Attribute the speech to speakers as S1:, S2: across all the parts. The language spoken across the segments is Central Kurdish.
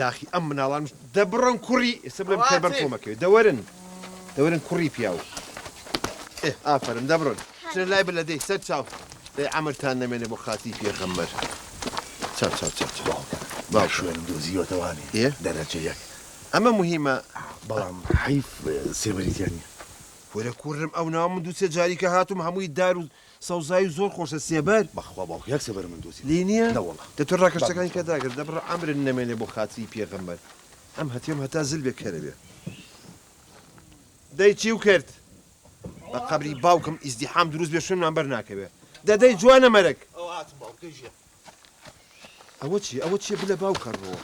S1: داخی ئەم مناڵان دەبڕن کوڕی ئێستا بڵێم کە بەرفۆمەکەوێت دەوەرن کوڕی پیاو ئافرن دەبڕن چرا لای بە لە دەی سەر چاو دەی ئەمرتان نەمێنێ بۆ خاتی پێغەمبەر چاو
S2: با شوێنم دۆزیوەتەوانی دەرەجە یەک
S1: ئەمە مهمە
S2: بەڵام حیف سێبەریتیانی
S1: وەرە کوڕم ئەو ناو من دوو سێ جاریکە هاتووم هەمووی دار و سەوزای و زۆر خۆشە سێبەر
S2: بەخوا باوک یەک سێبەر من دۆزی
S1: لێ نییە
S2: نەوەڵا
S1: دەتۆ ڕاکەشتەکانی کە داگرت دەبڕە ئەمرن نەمێنێ بۆ خاتی پێغەمبەر ئەم هەتیم هەتا زل بێ کەرە بێ دەی چی و کرد بە قەبری باوکم ئیزدیحام دروست بێ شوێنمان بەر ناکەوێ دەدەی جوانە مەرەک ئەوە چیە بلە باوکەڕەوە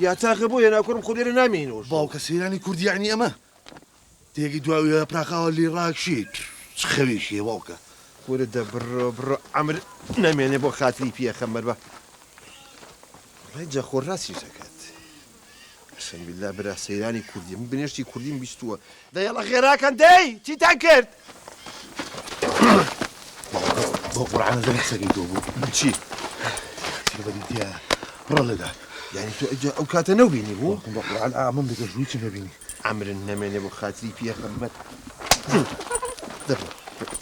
S1: یا تاقە بۆ یە ناکۆرم خۆ لێرە نامێنەوە
S2: باوکە سەیرانی کوردیانی ئەمە تێگی دوای پراخاوە لێ ڕاکشیت چ خەوێشیە باوکە
S1: وەرە بڕۆ ئەمر نەمێنێ بۆ خاتری پێغەمبەر بە ڕای جەخۆر ڕاستی دەکات قسەم بالله برا سەیرانی کوردی من بنێشتی کوردیم بیستووە دەیەڵە خێراکەن دەی چیتان کرد
S2: بۆ قورعانە زەنگ سەگەی تۆ بوو
S1: چی
S2: سێبەریتیە ڕەڵەدا
S1: یعنی تۆ ئەو کاتە نەوبینی بوو
S2: بە قورعان ئامم دەگە ژووی چی نەبینی
S1: ئەمرن نەمێنێ بۆ خاتری پێغەمبەر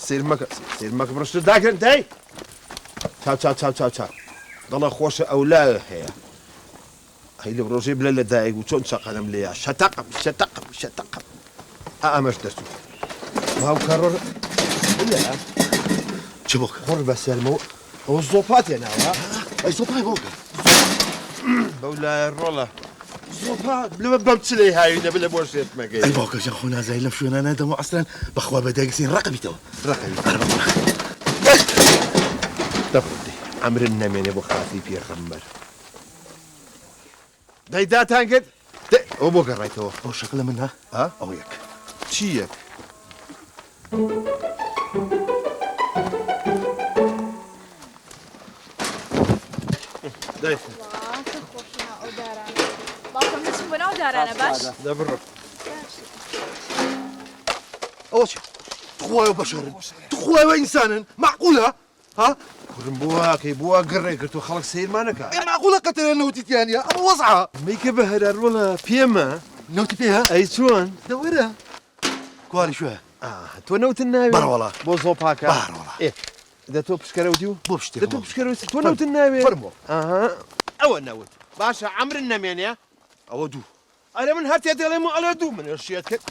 S1: سیر مەکە بڕشتر داگرن دەی چاو دەڵە خۆشە ئەو لایە هەیە هەی لە ڕۆژێ بلە لە دایک و چۆن چەقەنم لێە شەتەقم ئەمەش دەستو باوکە ڕۆ
S2: چ بۆکە
S1: خۆڕ بەسەرمەوە ئەوە زۆپاتێ ناوە
S2: ئەی سۆپای بۆکە
S1: بەو لایە ڕۆڵە زۆپات لەوە بەم چ لێ هاوینە بلە بۆ شێت مەگەی
S2: ئەی باوکە جان خۆ نازایی لەم شوێنە دەمە ئەسلان بەخوا بەدایکسین ڕقبیتەوە
S1: دەبڕێ ئەمرن نەمێنێ بۆ خاتی پێغەمبەر دەیداتان کرد ئەو بۆ گەڕایتەوە
S2: ئەو شەکلە منە ئەو یەک
S1: چی یەک دەبڕۆ
S2: ئەوە چی تخوایە بەشەرن تخوایە ئینسانن معقولە ها
S1: کوڕم بۆ واکەی بۆ گەڕێ کرد و خەڵک سیرمانەکە
S2: معقولە قەتەرە نەوتیتیانە ئەمە وەزعە
S1: میکە بە هەرار وڵە پێمە
S2: نەوتی پێە
S1: ئەی چۆن
S2: دەوەرە کواری شوێ
S1: تۆ نەوتن ناوێ
S2: بەڕوەڵا
S1: بۆ زۆپاکە
S2: بەڕوەڵا
S1: دە تۆ پشکەرەوتی و
S2: بۆ پشتێ
S1: دە تۆ پشکەرەوتی تۆ نەوتن ناوێ
S2: فەرمۆ
S1: ئەوە نەوت باشە ئەمرن نەمێنێ
S2: ئەوە دوو
S1: ئەرە من هەر تێ دەڵێم و ئەلە دوو منە شێت کرد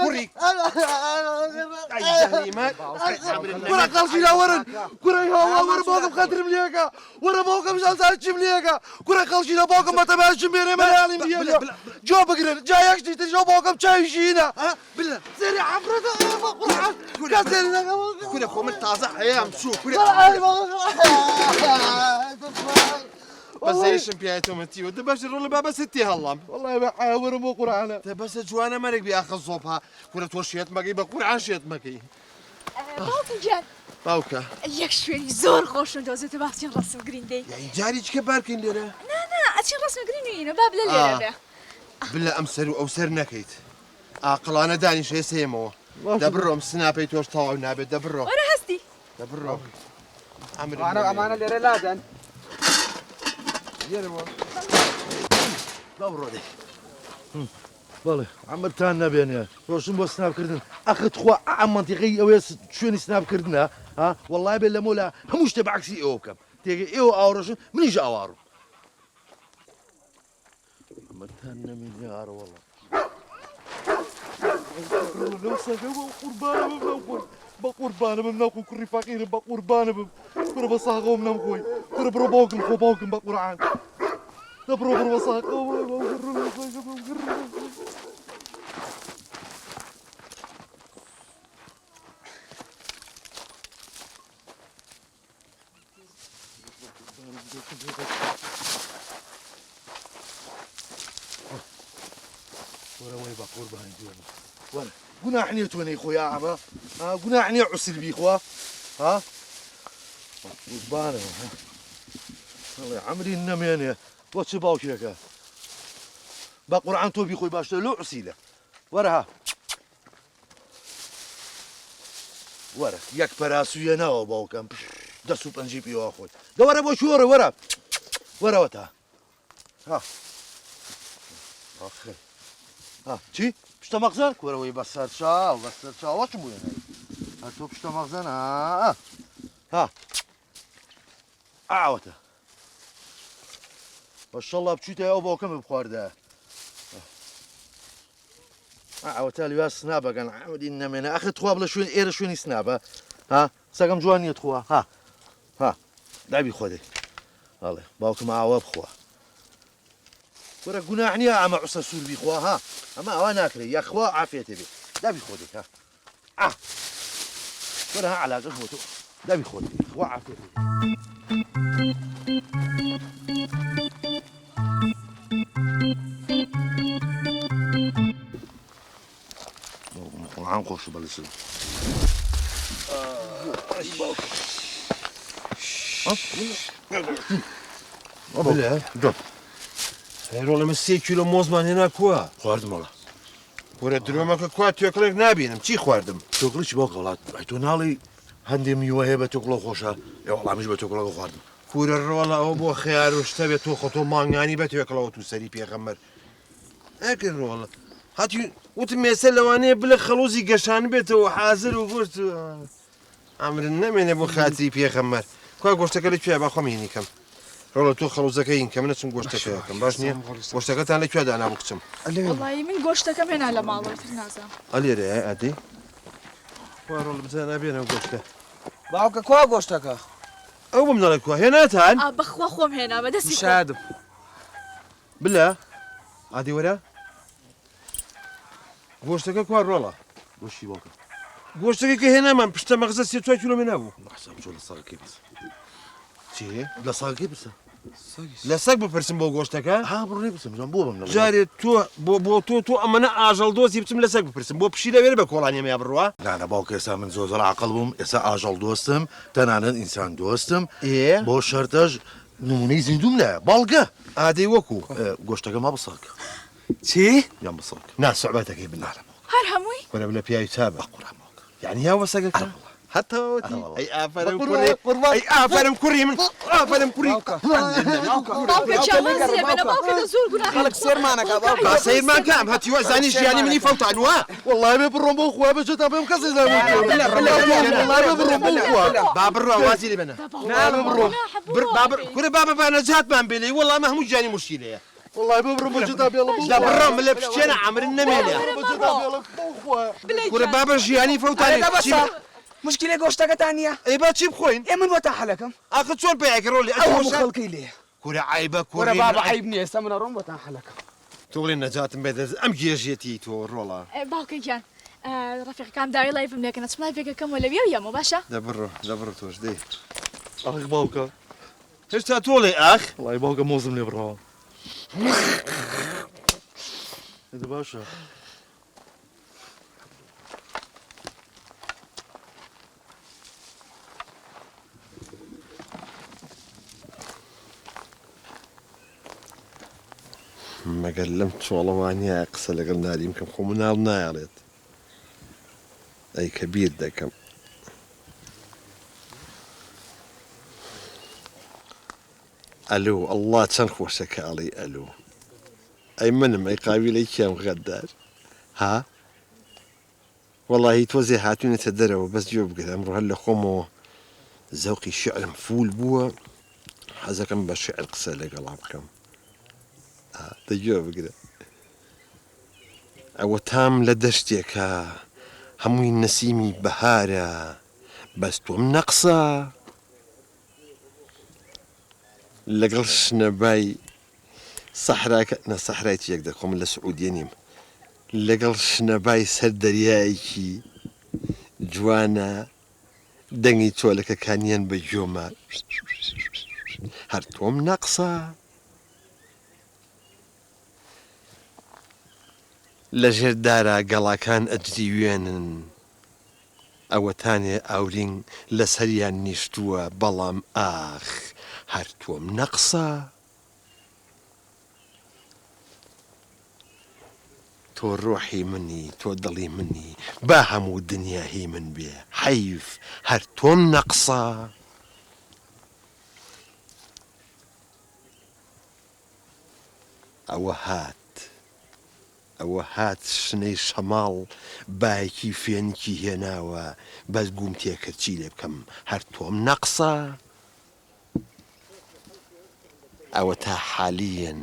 S1: کوڕی
S2: وەرە قەڵشیلا وەرن کوڕی هاوا وەرە باوکم خەترم لێکە وەرە باوکم ژانزار چیم لێکە کوڕە قەڵشیلا باوکم بەتەماشم بێنێ مەیاڵیم بیێنە جۆ بگرن جا یەک دیتە ژۆ باوکم چاویشینە
S1: بلە
S2: سێری عەفرەتە قورعان کورە سێری
S1: کورە خۆ من تازە هەیەم چوو کورە بەزەیشم پیاتۆمەتیوە دەبەش ڕۆڵە بابەستی هەڵام
S2: والله بەحاوەرم بۆ قورعانە
S1: دە بەسە جوانە مەرێک بیاخە زۆپا کورە تۆ شێت مەگەی بە قورعان شێت مەکەی
S3: باوکجان
S1: باوکە
S3: یەک شوێنی زۆر خۆشن دۆزێتە باچین ڕەسم گرینگەی
S1: یعنی جاری چکە بارکەین لێرە
S3: نا ئەچی ڕەسم گرینگەینە با بلە لێرە بێ
S1: بلە ئەم سەر و ئەو سەر نەکەیت ئاقلانە دانیش هێسەیەمەوە دەبڕۆم سناپەی تۆش تەواو نابێت دەبڕۆ
S3: وەرە هەستی
S1: دەبڕۆ
S4: ئەمانە لێرە لادەن
S2: باوڕۆدەی بەڵێ ئەمرتان نەبێنێ ڕۆشم بۆ سناپکردن ئەخت خوا ئەم منتیقەی ئەوێ شوێنی سناپکردنە ها وەڵای بێت لە مۆلا هەموو شتێ بەعکسی ئێوە بکەم تێگە ئێوە ئاوڕۆشن منیش ئاوارم ئەمرتان نەمێنێ ئارەوەڵە بە قوربانە بم ناخۆ کوڕی فەقیرم بە قوربانە بم کوڕە بە ساغەوم نەمخۆی کوڕە بڕۆ باوکم خۆ باوکم بە قورعان دەبڕۆ بڕۆ بە ساغەوە وەرەوەی بە قوربانی دوێنە وەرە گوناح نییە تۆ نەیخۆی ئەمە گوناح نییە عوسر بیخوا ها قوربانەوە بەڵێ عەمری نەمێنێ بۆ چ باوکێکە بە قورعان تۆ بیخۆی باشتر لۆ عوسیلە وەرە ها وەرە یەک پەراسوویە ناوە باوکەم دەست و پەنجی پیوە خۆت دەوەرە بۆ شوۆرە وەرە وەرەوە تا آخر چی؟ پشتە مەغزان کۆرەوەی بەسەر چاوەچم بووێنە هەر تۆ پشتە مەغزان ئاوەتە بەشەڵا بچیتە ئەو بۆکەم بخواردە ئەوەتا لێوا سنابەکەن ئەودی نەمێنە ئەخە تخوا بڵە شوێن ئێرە شوێنی سنابە سەگەم جوان نییە تخوا دابی خۆدەی ئەڵێ باوکم ئاوە بخوا وەرە گوناح نییە ئەمە عوسە سوور بیخوا ئەمە ئەوە ناکرێت یاخوا عافێتێ بێ دابی خۆدەی وەرە عەلاقەش بۆ تۆ دابی خۆدەی خوا عافێتێ عن خوش بالسلام
S1: بله دو هیرولا من 3 کیلو موزمان هنا کوا
S2: خواردم والله
S1: وره درومك کوا توکلک نبینم چی خوردم
S2: توکلی چی باق ولات تو نالی هندی میوه هی به توکل خوشه یا والله مش به توکل خواردم
S1: کوره رولا او بو خيار وشتبه تو خطو مانگانی به توکل تو سری پیغمبر اگر رولا هاتي وتمثل لواني بلا خلوزي قشان بيته وحاضر وقلت عمر النمن ابو خاتي بيغمر كوا قشتك اللي فيها باخو ميني كم رولا تو خلوزك كم نتسم قشتك كم باشني قشتك تاع لك انا ابو كم
S3: والله من قشتك من على ما الله تنازع
S1: علي ري ادي رولا بزانا بينا قشتك
S4: باوك كوا قشتك
S1: او من لك هنا تاع
S3: بخوا خوم هنا بدسي
S4: مشاهد
S1: بالله عادي ولا قشتك كوا رولا
S2: وشي باق
S1: قشتك هنا من بشتا مغزى 6 كيلو من ابو
S2: حسب شو لصاق كيبس
S1: چی؟
S2: لصاق كيبس
S1: لسک بپرسم بۆ گۆشتەکە؟
S2: بڕێ بسم بۆ بم
S1: جارێ تۆ بۆ تۆ ئەمەە ئاژەڵ دۆزی بچم لەسەک بپرسم بۆ پشی لەوێرە بە کۆڵانیەمە بڕوە؟
S2: لاە باوکە ئێستا من زۆر عقل بووم ئێستا ئاژەڵ دۆستم تەنانەت ئینسان دۆستم بۆ شەرتەش نمونەی زیندوم لە باڵگە
S1: ئادەی وەکو
S2: گۆشتەکە ما بساک
S4: چی؟
S2: یان بساک
S1: ناسوعبەتەکەی بنارە
S3: هر هموي
S1: وەرە لە پیاوی چابە یعنی یا وەسەگەکە حتى اي افرم كوري من افرم كوري
S3: باوكا شامل زي انا باوكا زول قلنا
S4: خلك سير معنا باوك
S1: با سير ما كام هاتي وزاني جياني مني فوت عنوا
S2: والله ما بروم بو خوا باش تابم كاسي زعما والله ما بروم بو خوا
S1: بابر وازي لي بنا
S2: نعم بروم
S1: بابر كل بابا انا جات ما بيلي والله ما هم جاني مشكله
S2: والله ما بروم باش تابي يلا
S1: لا برا من لبشنا عمر النميله كل بابا جياني فوت عليه
S4: مشكلة قشتك تانية
S1: اي باتشي بخوين
S4: ايه من وتاح لكم
S1: اخذ شو البيع كرولي
S4: أول خلقي ليه
S1: كورة عيبة
S4: كورة بابا عيبني استمنا روم وتاح لكم
S1: تقولي النجاة بيد ام جيجيتي تو رولا
S3: باوكا جان رفيق كان داعي لايف منك انا تسمعي فيك كم ولا بيو يا مباشا
S1: دبرو توش دي
S2: اخ باوكا
S1: ايش تقولي اخ
S2: والله باوكا موزم لي برا هذا باشا
S1: ما قلمت والله واني اقصى اللي قلنا لي يمكن خمنا نايرت اي كبير ده كم الو الله تنخوشك علي الو اي من ما يقابل اي كام غدار ها والله توزي هاتوني تدروا بس جوب كذا امر هلا خمو ذوقي الشعر مفول بوا هذا كم بشعر قصه اللي قلبكم تجربة كده أو تام لدشتك هموي النسيمي بهارة بس توم نقصة لقلش نباي صحراك نا صحرايتي يقدر قوم لسعوديين لقلش نباي سردريايكي جوانا دنگي تولك كانيان بجوما هرتوم نقصة لەژێر دارە گەڵاکان ئەجریوێنن ئەوەتانێ ئاورین لەسەریان نیشتووە بەڵام ئاخ هەر تۆم نەقسە تۆ ڕۆحی منی تۆ دڵی منی با هەموو دنیا هی من بێ حەیف هەر تۆم نەقسە ئەوە هات شنەی شەماڵ بایەکی فێنکی هێناوە بەس گوم تێکرد چی لێ بکەم هەر تۆم نەقسە ئەوە تا حالیەن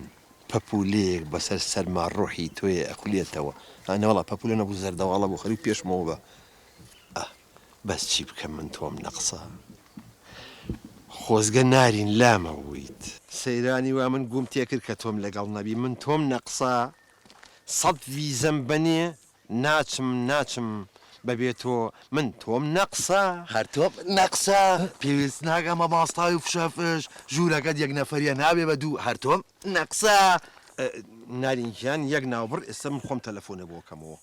S1: پەپولەیەک بەسەر سەرما ڕۆحی تۆیە ئەخولێتەوە ئەنەوەڵا پەپولە نەبوو زەردەواڵە بۆ خەری پێشمەوە بە بەس چی بکەم من تۆم نەقسە خۆزگە نارین لامەویت سەیرانی وا من گوم تێکرد کە تۆم لەگەڵ نەبی من تۆم نەقسە 100 ڤیزەم بەنێ ناچم بەبێت تۆ من تۆم نەقسە
S2: هەر تۆم نەقسە پێویست ناگەمە ماستاوی و فشەفش ژوورەکەت یەک نەفەریە نابێ بە دوو هەر تۆم نەقسە
S1: نارینکیان یەک ناوبڕ ئێستا من خۆم تەلەفۆنە بۆکەمەوە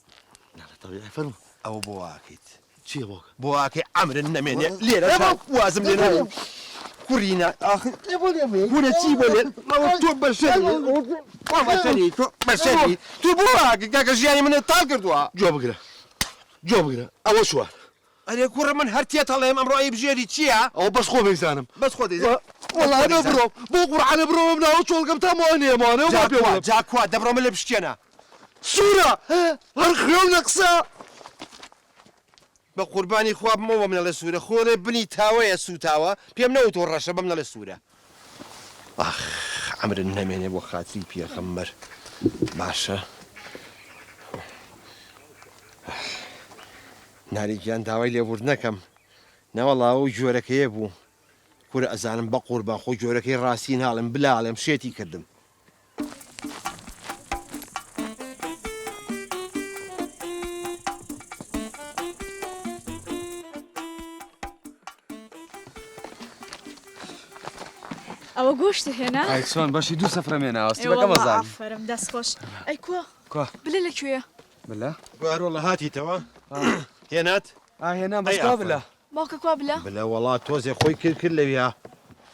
S2: فەرمو
S1: ئەوە بۆ واکەیت
S2: چییە بۆکە
S1: بۆ واکەی ئەمرن نەمێنێ لێرە وازم لێ ناوێ کوڕینە هورە چی بۆ لێن تۆ بەشەری تۆ بەشەری تو بۆ واکە کاکە ژیانی منت تا کردووە
S2: جۆ بگرە ئەوە چوار
S1: ئەرێ کوڕە من هەر تێتەڵێم ئەمڕۆ ئەی بژێری چییە
S2: ئەو بەس خۆ بەیزانم
S1: بەس خۆ دەیزان
S2: وەڵانە بڕۆ بۆ قورعانە بڕۆم ناوە چۆڵگەم تا موانێمانە و پێ
S1: جاکوا دەبڕۆمە لە پشتێنە
S2: سوورە هەر خوێم نەقسە
S1: بە قوربانی خوا بمەوە منە لە سوورە خۆڵێ بنی تاوەیە سوتاوە پێم نەوتۆ ڕەشە بەمنە لە سوورە ئاخ ئەمرن نەمێنێ بۆ خاتری پێغەمبەر باشە نارێکیان داوای لێبور نەکەم نەوەڵاو جۆرەکەیە بوو کورە ئەزانم بە قوربان خۆ جۆرەکەی ڕاستی ناڵم بلاڵێم شێتی کردم
S3: ئەوە گۆشت هێنا
S4: ئایسۆن بەشی دوو سەفرە مێناوەستی بەکە مەزان
S3: ئافرم دەست خۆش ئەی
S4: کوا
S3: بلێ لەکوێیە
S4: بلا
S1: گوارۆڵە هاتیتەوە هێنات
S4: هێنا بەسکا بلا
S3: باوکە کوا بلە
S1: بلە وڵات تۆزێ خۆی کرد لەویا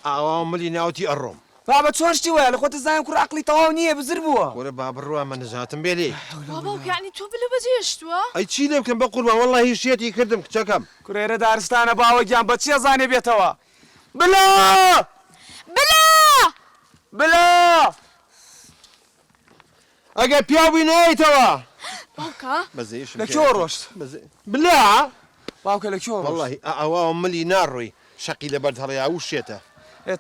S1: ئاوا ملی ناوتی ئەڕۆم
S4: بابە چۆن شتی وایە لە خۆتە زانیم کوڕ عەقڵی تەواو نییە بزر بووە
S1: وەرە با بڕوا من نەزاتم بێ لێ
S3: باوک یعنی تۆ بلە بەجێشتووە
S1: ئەی چی لێ بکەم بە قوربان وەڵڵاهی شێتی کردم کچەکەم
S4: کوڕێرە دارستانە باوەگیان بە چیە زانێ بێتەوە بلا بلا
S1: ئەگەر پیاوی نایتەوە
S3: باوکە
S1: بەزێشم
S4: لە کێوە ڕۆشت
S1: بلا
S4: باوکە لە کێوە ڕۆشت
S1: والله ئەوە ملی ناڕۆی شەقی لە بەرد هەڵەیە و شێتە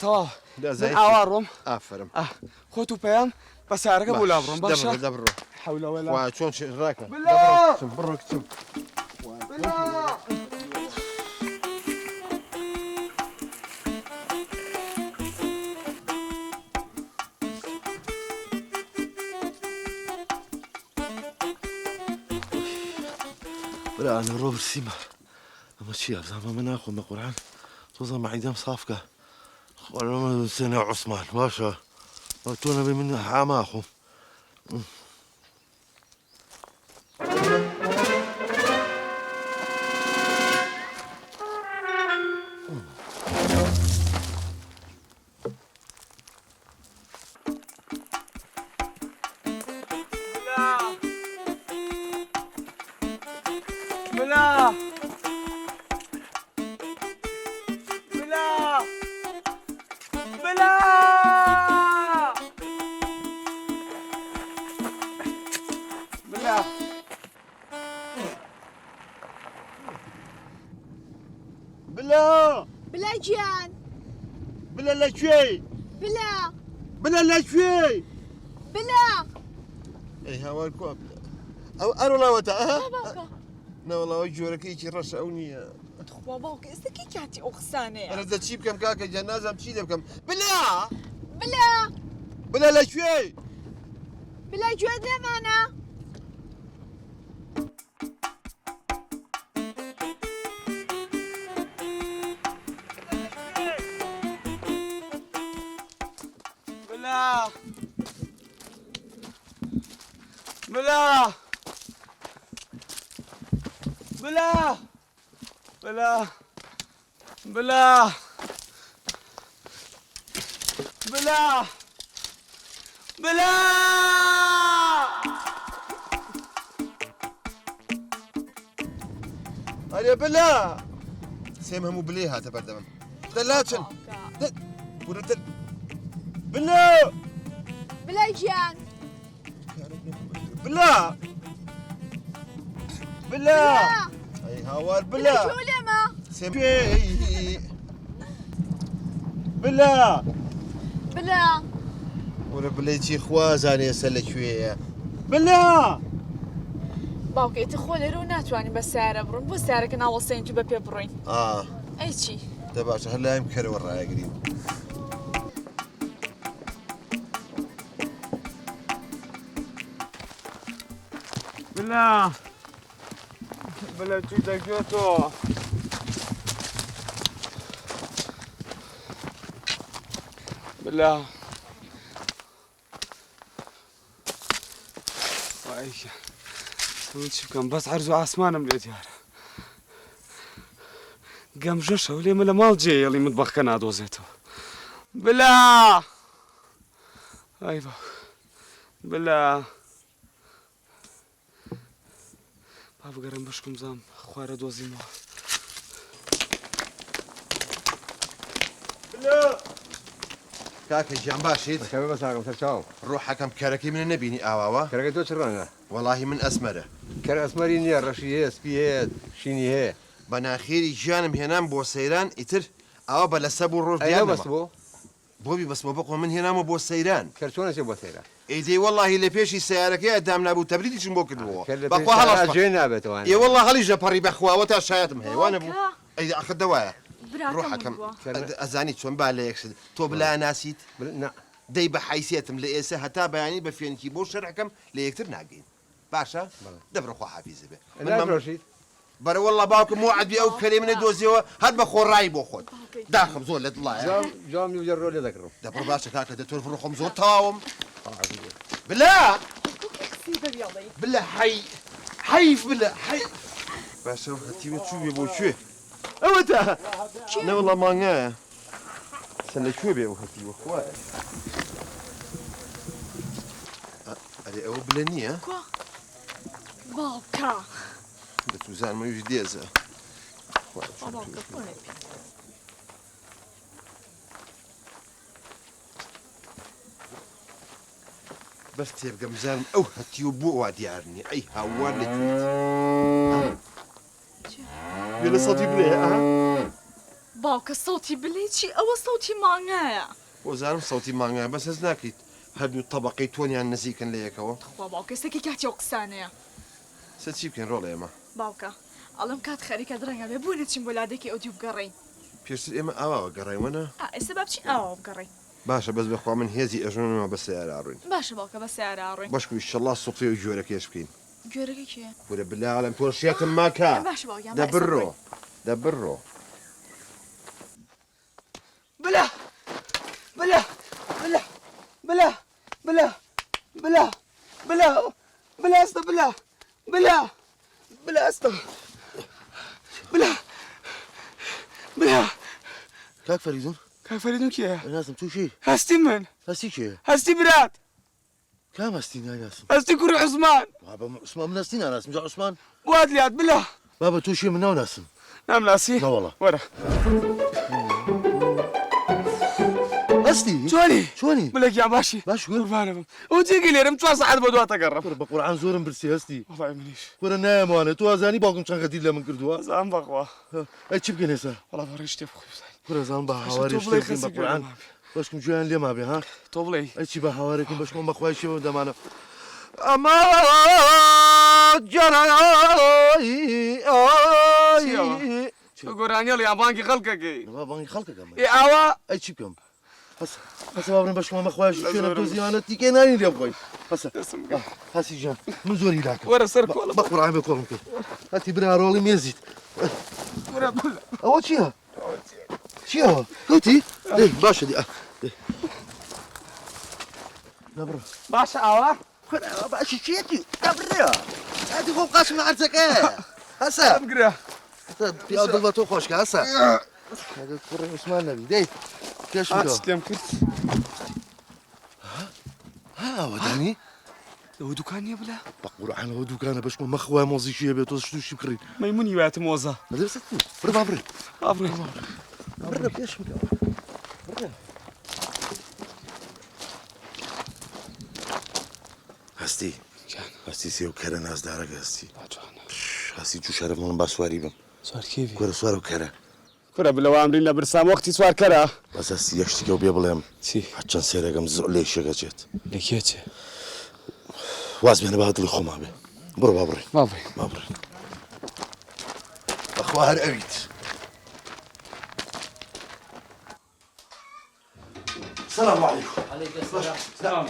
S4: تەواو من ئاوا ڕۆم
S1: ئافرم
S4: خۆت و پەیام بە سارەکە بۆ لا بڕۆم باشە
S1: دەبڕۆ
S4: حەولە وەلا
S1: وا چۆن ڕاکە
S4: بلا
S1: بڕۆ کچم
S4: بلا
S2: برا أنا روبرت سيما أما شي زعما ما ناخذ من القرآن توصل معدام صافكة قالوا سنة عثمان باشا تونا من حماخو
S4: بلا بلا بلا بلا
S1: بلا
S3: بلا گیان
S1: بلا لەکوێی
S3: بلا
S1: بلا لەکوێی
S3: بلا
S1: ئەی هاوار کوا ئەو ئەرۆڵاوەتە
S3: باوکە
S1: نەوەڵاوە جۆرەکەیکی ڕەش ئەو نییە
S3: خوا باوکە ئێستاکی کاتی ئەو قسانەیە
S1: ئەرە چی بکەم کاکە جە نازانم چی لێ بکەم بلا
S3: بلا
S1: بلا لەکوێی
S3: بلا گوێت لێمانە
S4: بلا بلا بلا بلا بلا بلا بلا
S1: ئەرێ بلا سێم هەموو بلێ هاتە بەردەمم دەلاچن بلا
S3: بلا گیان
S1: بلا بلا اي هاوار بلا
S3: شو لما
S1: سمي بلا
S3: بلا
S1: ولا بليتي خوازاني سلك شويه بلا
S3: باوكي تخولي رو ناتواني بس سعر برون بو سعرك انا وصين تو ببي بروين اي شي
S1: تبعش هلا يمكن ورا قريب
S4: بلا بلا تويتا كيوتو بلا وايش سويت شبكم بس عرزو عسمان مليت يا قام جرشة ولي ملا مال جاي اللي مطبخ كان دوزيته بلا ايوه بلا بابا قرن بشكم زام خوارة دوزي ما
S1: بلا كاكي جنباشيت
S5: شباب بس عقب ترشاو
S1: روح حكم كركي من النبيني اواوا
S5: كرقة تو شرانا
S1: والله من اسمره
S5: كر اسمرين يا رشيه سبيه شيني هي
S1: بناخيري جانم هنام بو سيران اتر او بلا سبو روج
S5: ايوه
S1: ديالنا
S5: بس بو
S1: بوبي بس بقوا من هنا بو سيران
S5: كرتونه شبو ثيرا
S1: ايدي والله اللي بيشي سيارك يا دام نابو تبريدي شنو بوكدو
S5: كر
S1: بقوا خلاص
S5: جينا بتوان
S1: اي والله خلي جبري بخوا وتا شايتم هي وانا بو
S3: باوكا.
S1: اي اخذ دواء روح
S3: براكم
S1: حكم
S3: بوا.
S1: ازاني شلون بالك تو بلا ناسيت
S5: لا
S1: دي بحيثيتم لإيسا هتا بياني بفين كيبو شرحكم ليكتر ناقين باشا دبر خو حافظ به
S5: لا رشيد
S1: برا والله باوك موعد بي او كلمه دوزيو هاد بخو راي بو خود داخل زول الله
S5: جام يجروا لي ذكروا
S1: دبر باشا كاكا دتور فروخهم زور تاوم بالله بالله حيف بالله حي باشا هتي تشوف بو شو اوتا لا والله ما نعا سنة شو بيو هتي وخوا علي او بلانية
S3: كوا باوكا
S1: بتوزان ما يوجد ديزا
S3: باوكا كوني
S1: بس تبقى مزان او هتي وبو واديارني اي هوار لك بلا صوتي بلا
S3: باوكا صوتي بليتشي او صوتي مانعا
S1: وزارم صوتي مانغا بس هزناكي هدنو طبقي توني عن نزيكا ليكو
S3: خوا باوكا سكي كاتي وقسانيا
S1: ستشي بكن رولا يما
S3: باوكا ألم كات خريكة درنگا ببونه چين بولادكي أوديو بقرين
S1: بيرسل اما اوا قراي وانا
S3: السبب چين أو بقرين
S1: باشا بس بخوا من هيزي اجرون ما بس يا عارين
S3: باشا باوكا بس سعر عارين
S1: باشكو ان شاء الله الصوتي وجورك يا شبكين
S3: جوركي كي
S1: ولا بالله على تورشيات ما كا
S3: باشا باوكا
S1: دبرو دبرو
S4: بلا بلا بلا بلا بلا بلا بلا بلا استا بلا بلا بلا استا بلا بلا
S2: كاك فريدون
S4: كيف فريدون كي
S2: ناسم تو شي
S4: هستي من
S2: هستي شي
S4: هستي برات
S2: كام هستين يا ناسم
S4: هستي كوري عثمان
S2: بابا عثمان من هستين يا ناسم جا عثمان
S4: بواد ليات بلا
S2: بابا تو شي من ناسم
S4: نعم ناسي
S2: لا والله
S4: ورا
S2: هستي
S4: شوني
S2: شوني
S4: بلك يا باشي
S2: باش قول
S4: قربانة وتيجي لي رمت واصل حد بدو تقرب
S2: بقرعان زورم برسي هستي
S4: والله يمنيش
S2: ورا نايم وانا تو ازاني باكم شان غدير لمن كردوا
S4: زعم بقوا
S2: اي تشب كنيسا
S4: والله فريش تبخي
S2: ورا زان با حواري
S4: طوبلي
S2: شتي
S4: خسي
S2: بقرعان باشكم جوان لي ما بي ها
S4: طوبلي
S2: اي تشي با حواريكم باشكم ما خويا شي دمانه اما جراي اي
S4: قراني يا بانكي خلقك
S2: ما باني خلقك اما
S4: اي اوا
S2: اي تشبكم هسه بابا باشكم ما خويا شي انا توزي انا تيكي ناني لي ابغي هسه هسه جان من زوري لك
S4: ورا سرك ولا
S2: بقرا عم بكم هاتي برا رولي ميزيت
S4: ورا بلا
S2: اول شيء شيء هاتي ايه باشا دي نبرة
S4: باشا اوا
S2: باشا شيتي نبرة هاتي فوق قاسم عرسك ايه هسه
S4: ابقرا
S2: في أول تو خوش هسه هذا كورة اسمها النبي دي كيش بده
S4: تسلم كنت
S2: ها وداني
S4: لو دكان يا بلا
S2: بقول انا ودو كان باش ما خويا موزي شي بيتو شتو شي بكري
S4: ميموني وقت موزة
S2: هذا ستي برا برا
S4: ابري
S2: برا كيش بده برا هستي
S4: كان
S2: هەستی سێ و کەرە نازدارەکە هەستی
S4: ناتوانم
S2: هەستی چوو شەرف مڵم با سواری بم
S4: سوار کێوی
S2: کۆرە سوار و کەرە
S4: کورە بلەوە ئەمرین لە برسام وەختی سوارکەرە
S2: بەس هەستی یەکشتێکە و بێ بڵێم
S4: چی
S2: چەند سێرەکەم زۆر لێ شێگەچێت
S4: لەکێ چێ
S2: واز بێنە با دڵی خۆما بێ بڕۆ با بڕێ
S4: باڵێ
S2: با بڕێ بەخوا هەر ئەویت سلام عليكم
S4: سلام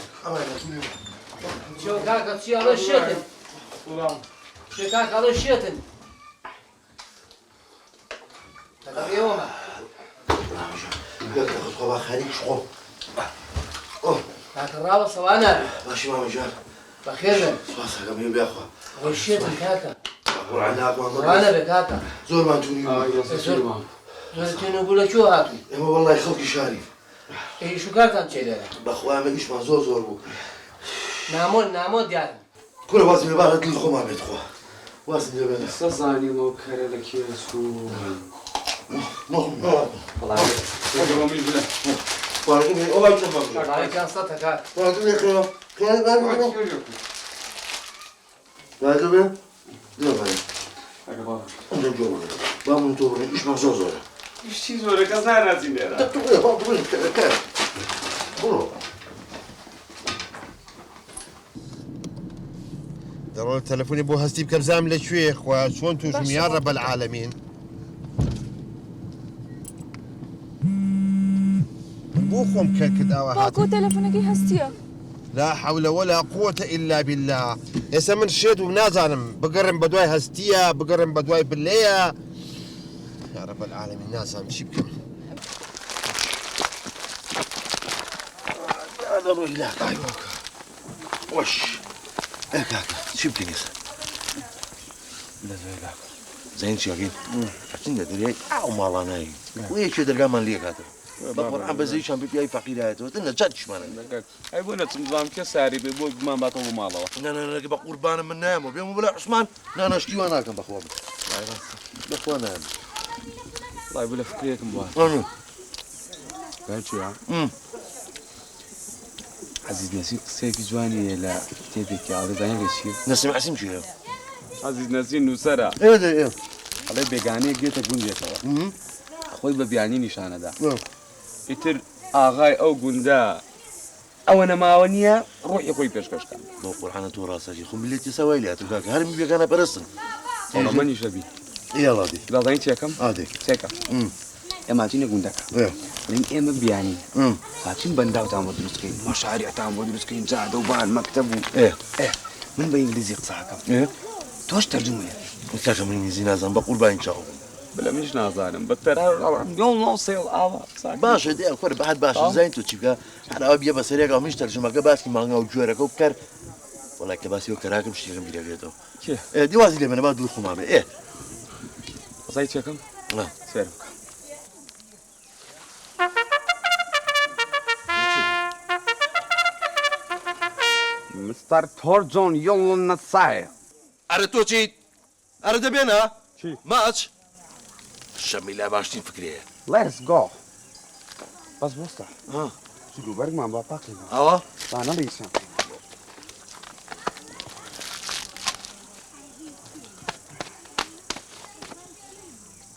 S6: شو كاكا تشي على الشتن شو كاكا على الشتن هذا يومه
S2: قلت تاخذ خبا خليك شغل
S6: كاكا الرابع صوانا
S2: ماشي ماما جان
S6: بخير من
S2: سواسا قبل بياخوا
S6: والشتن كاكا
S2: أقول عناك
S6: وانا بكاكا
S2: زور ما توني
S6: زرتين نقول لك شو هاتي
S2: اما والله خلقي شاري
S6: اي شو كاكا تشي لنا
S2: بخوا ما ليش ما زور بو
S6: نامون ديالنا
S2: كل واسم يبغى يطلع الخما بيت خوا واسم يبغى
S4: سەزانی مەو کەرە لەکێ سوور
S2: والله والله تفهم
S6: عليك كان صوتها كاكا
S2: والله كده كده لا تبي لا بقى انت جوا بابا انتو ايش ما زور
S4: هیچی زۆرە کەس نانازی لێرە
S2: تقول بابا وين كده برو
S1: ضروري تلفوني بو هستي بكرزام لشوي اخوة شلون توشم يا رب العالمين بو خوم كداوة
S3: باوکو تەلەفۆنەکەی هەستیە
S1: لا حول ولا قوة إلا بالله يا من شيد ونازانم بقرن بدواي هستية بقرن بدواي بالليا يا رب العالمين نازم شي بكم
S2: هذا روح لا ايوه وش ايه كاكا شو بكنيس لا لا زين شو اكيد عشان دري او مالاناي ويش درجه من ليك هذا بقول عم بزيش عم بيبي فقيرات وتنا جاتش معنا
S4: ئەی بۆ نەچم کە ساری بێ بۆ گومان باتەوە بۆ ماڵەوە
S2: لا لا لا بقربان من نام وبيوم ولا عثمان لا انا اشتي وانا كم بخواب بخوا نام
S4: وڵای بۆ لە فکرێکم وایە
S2: انا
S4: چیا عزیز نەسی قسەیەکی جوانیە لە کتێبێکی ئاڵێزانە لە چیە
S2: نسمع اسم شو
S4: عزیز نەسی نووسەرە
S2: ايه ده ايه
S4: ئەڵێ بێگانەیەک دێتە گوندێتەوە خۆی بە بیانی نیشانەدا ئیتر ئاغای ئەو گوندە ئەوە نەماوە نییە ڕۆحی خۆی پێشکەشکە
S2: بو قرآن تو راسك خو ملتي سوالي اتوكاك هرمي بيك انا برسن
S4: ئەمە نیشەبی
S2: يلا دي
S4: دڵدانی چێکەم
S2: هادي
S4: چێکە ئێماچینە گوندەکە
S2: ايه
S4: لەنگ ئێمە بیانی هاچین بەنداوتان بۆ دروستکەین مەشاریعتان بۆ دروستکەین جادە و بان مەکتەب و من بە ئینگلیزی قساکەم
S2: ايه
S4: تۆش تەرجمەیە
S2: مستاكم من انجليزي نازم بقول باين شاو
S4: بلە منش نازانم بەتەرا سێڵ ئاوا
S2: باشا دي اكبر بعد باشا زين تو تشيكا انا ابي بس ريقا مش ترجمه باسكي مانغا وجورك وكر ولا كباسي وكراكم شتيكم بيديتو
S1: كيف؟
S2: دي وازي لي من بعد الخمامه ايه
S4: قسەی چێکەم سێر بکە مستەر تۆرجۆن یۆڵ نەسایە
S2: ارى تو تشيت ارى دبينا
S4: چی؟
S2: ماتش شمي لا باشتين فكريه
S4: Let's go. بس وسطة. شو برجمان بطاقي.
S2: اه
S4: أنا ليش.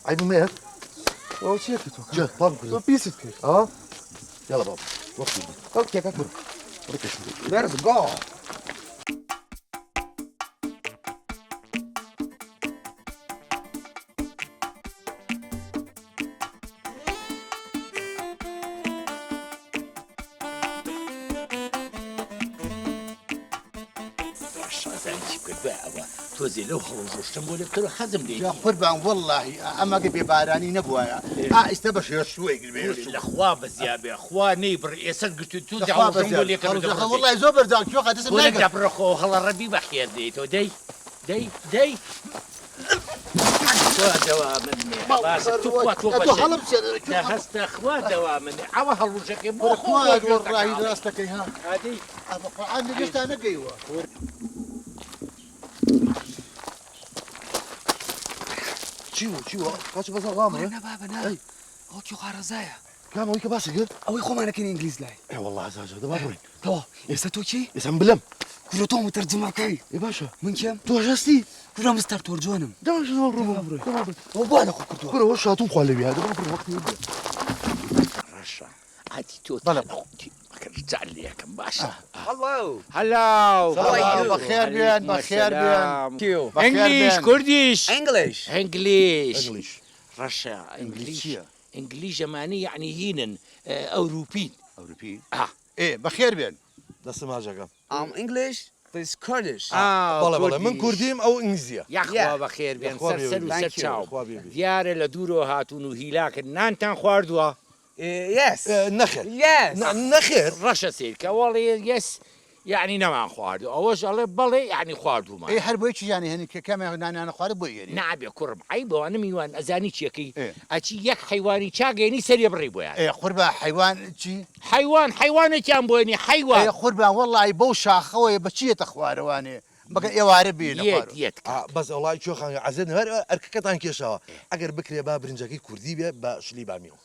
S2: عيب ميت
S4: أو شيء كتو.
S2: جا بابا
S4: تو بيسك كيف.
S2: يلا بابا وقت
S4: أوكي كتو. Let's go.
S7: تۆزێ لەو هەڵۆژشتم بۆ لەکتەوە حەزم لێ
S8: قوربان والله ئەمەگە بێبارانی نەبووە ئیستا بە شێ شوێ
S7: لەخوا بەزیابێ خوا نەیبڕ ئێسەر گرت و تو بۆ
S8: وڵای زۆر بەرداڵ کێ قەتەسم ناگەم
S7: بڕۆخۆ هەڵە ڕەبی بەخێر دەیتەوە دەی دەوا من هەستە خوا دەوا من ئەوە هەڵوژەکەی بۆ
S8: ڕاهی ڕاستەکەی ها
S7: عادی
S8: ئەمە گەشتا نەگەیوە
S2: چی و قاچ بەزە غامە
S6: نەبابە نا ئەو چی خارەزایە
S2: کامەوەی کە باسی کرد
S4: ئەوەی خۆمانەکەین ئینگلیز لای
S2: ئێ وەڵڵا زاجە دەبا بڕۆین
S4: تەوا ئێستا تۆ چی
S2: ئێسم بلەم
S4: کورە تۆ متەرجمەکەی
S2: ێ باشە
S4: من کێم
S2: تۆش هەستی
S4: کورە مستەر تۆرجۆنم
S2: داش ڕۆ
S4: ئەو بوا لەخۆ کردووە
S2: بڕەوە شاتوم خوا لەوێ دەبا بڕ وەختی
S7: ڕەشە ئاتی تۆ
S8: بەڵێ.
S7: جار لێکم باشە
S4: هەڵاو
S7: هەلاو
S8: بەخێر بێن بەخێر بێن
S7: ئەنگلیش کوردیش
S4: ئەنگلیش
S7: ئەنگلیش ڕەشە ئەنگلیش
S8: چییە؟
S7: ئەنگلیش ئەمانە یعنی هینن ئەوروپین
S8: ئەوروپی
S7: آه.
S8: بەخێر بێن
S2: دەستم ئاژەکەم
S4: English this Kurdish
S2: بەڵێ من کوردیم ئەو ئینگلیزیە
S7: یاخوا بەخێر بێن
S2: یاخوا
S7: سەر
S2: بێ.
S7: و سەر
S4: Thank you.
S7: چاو
S2: یاخوا بێ.
S7: دیارە لە دوورەوە هاتوون و هیلاکرد نانتان خواردووە
S4: yes
S2: نەخێر
S4: yes
S2: نەخێر
S7: ڕەشە سیرکە وەڵێ یەس یعنی نەمان خواردو ئەوەش ئەڵێ بەڵێ یعنی خواردومان
S8: هەر بۆی چیانی هەنی کە کەمە نانیانە خوارد بۆ یێری
S7: نابێ کوڕم ئەی بەوانە میوان ئەزانی چیەکەی
S8: إيه.
S7: ئەچی یەک حیوانی چاگەێنی سەریە بڕی بۆیان
S8: قوربە حیوان چی
S7: حیوانێکیان بۆێنی حیوان
S8: قوربان وەڵی بەو شاخەوەی بەچیەتە خوارەوانێ بەگە ئێوارە بێنە
S7: یەت
S2: بەس ئەوڵی چۆخان عزێن هەر ئەرکەکەتان کێشەوە ئەگەر بکرێ با برنجەکەی کوردی بێ بە شلی بامیەوە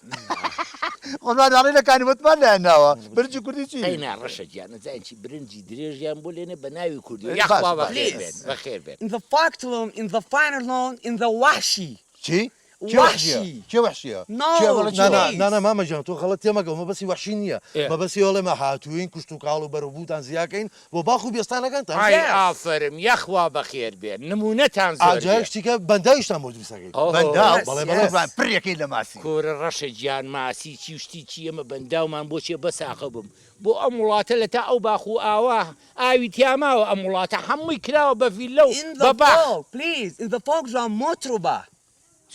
S8: قوربان داڵێنەکانی وتمان لایەن ناوە برجی کوردی چی
S7: ئەینا ڕەشە گیان نەزانچی برنجی درێژیان بۆ لێنێ بە ناوی کوردی
S8: باش،
S7: یاخوا
S8: باش.
S7: بەخێر بێن بەخێر بێن
S4: in the Faktalum in the Finalon in the Washi
S8: چی
S4: وحشی.
S8: چێ وحشیە
S4: No,
S2: نانە مامەجان تۆ خەڵەت تێمەگە مە بەسی وحشی نییە
S7: إيه.
S2: مە بەسی ئەڵێمە هاتوین کوشت و کاڵ و بەرەبووتان زیاکەین بۆ باخ و بێستانەکەنتان
S7: ئای ئافرم یاخوا بەخێر بێن نمونەتان زۆر بێ.
S2: ئاجایشتیکە بەندایشتان بۆ دروستەکەی
S8: بەندا
S4: yes,
S2: بەڵێ
S4: yes.
S2: بەڵێ
S8: قوربان پڕیەکەی لە ماسی
S7: کۆرە ڕەشە گیان ماسی چی شتی چی ئەمە بەنداومان بۆچێ بەساخە بم بۆ ئەم وڵاتە لە تا ئەو باخ و ئاوا ئاوی تیاماوە ئەم وڵاتە هەمووی کراوە بە ڤیلە و
S4: in
S7: بە
S4: the
S7: باخ
S4: folk please in the folk drum Motruba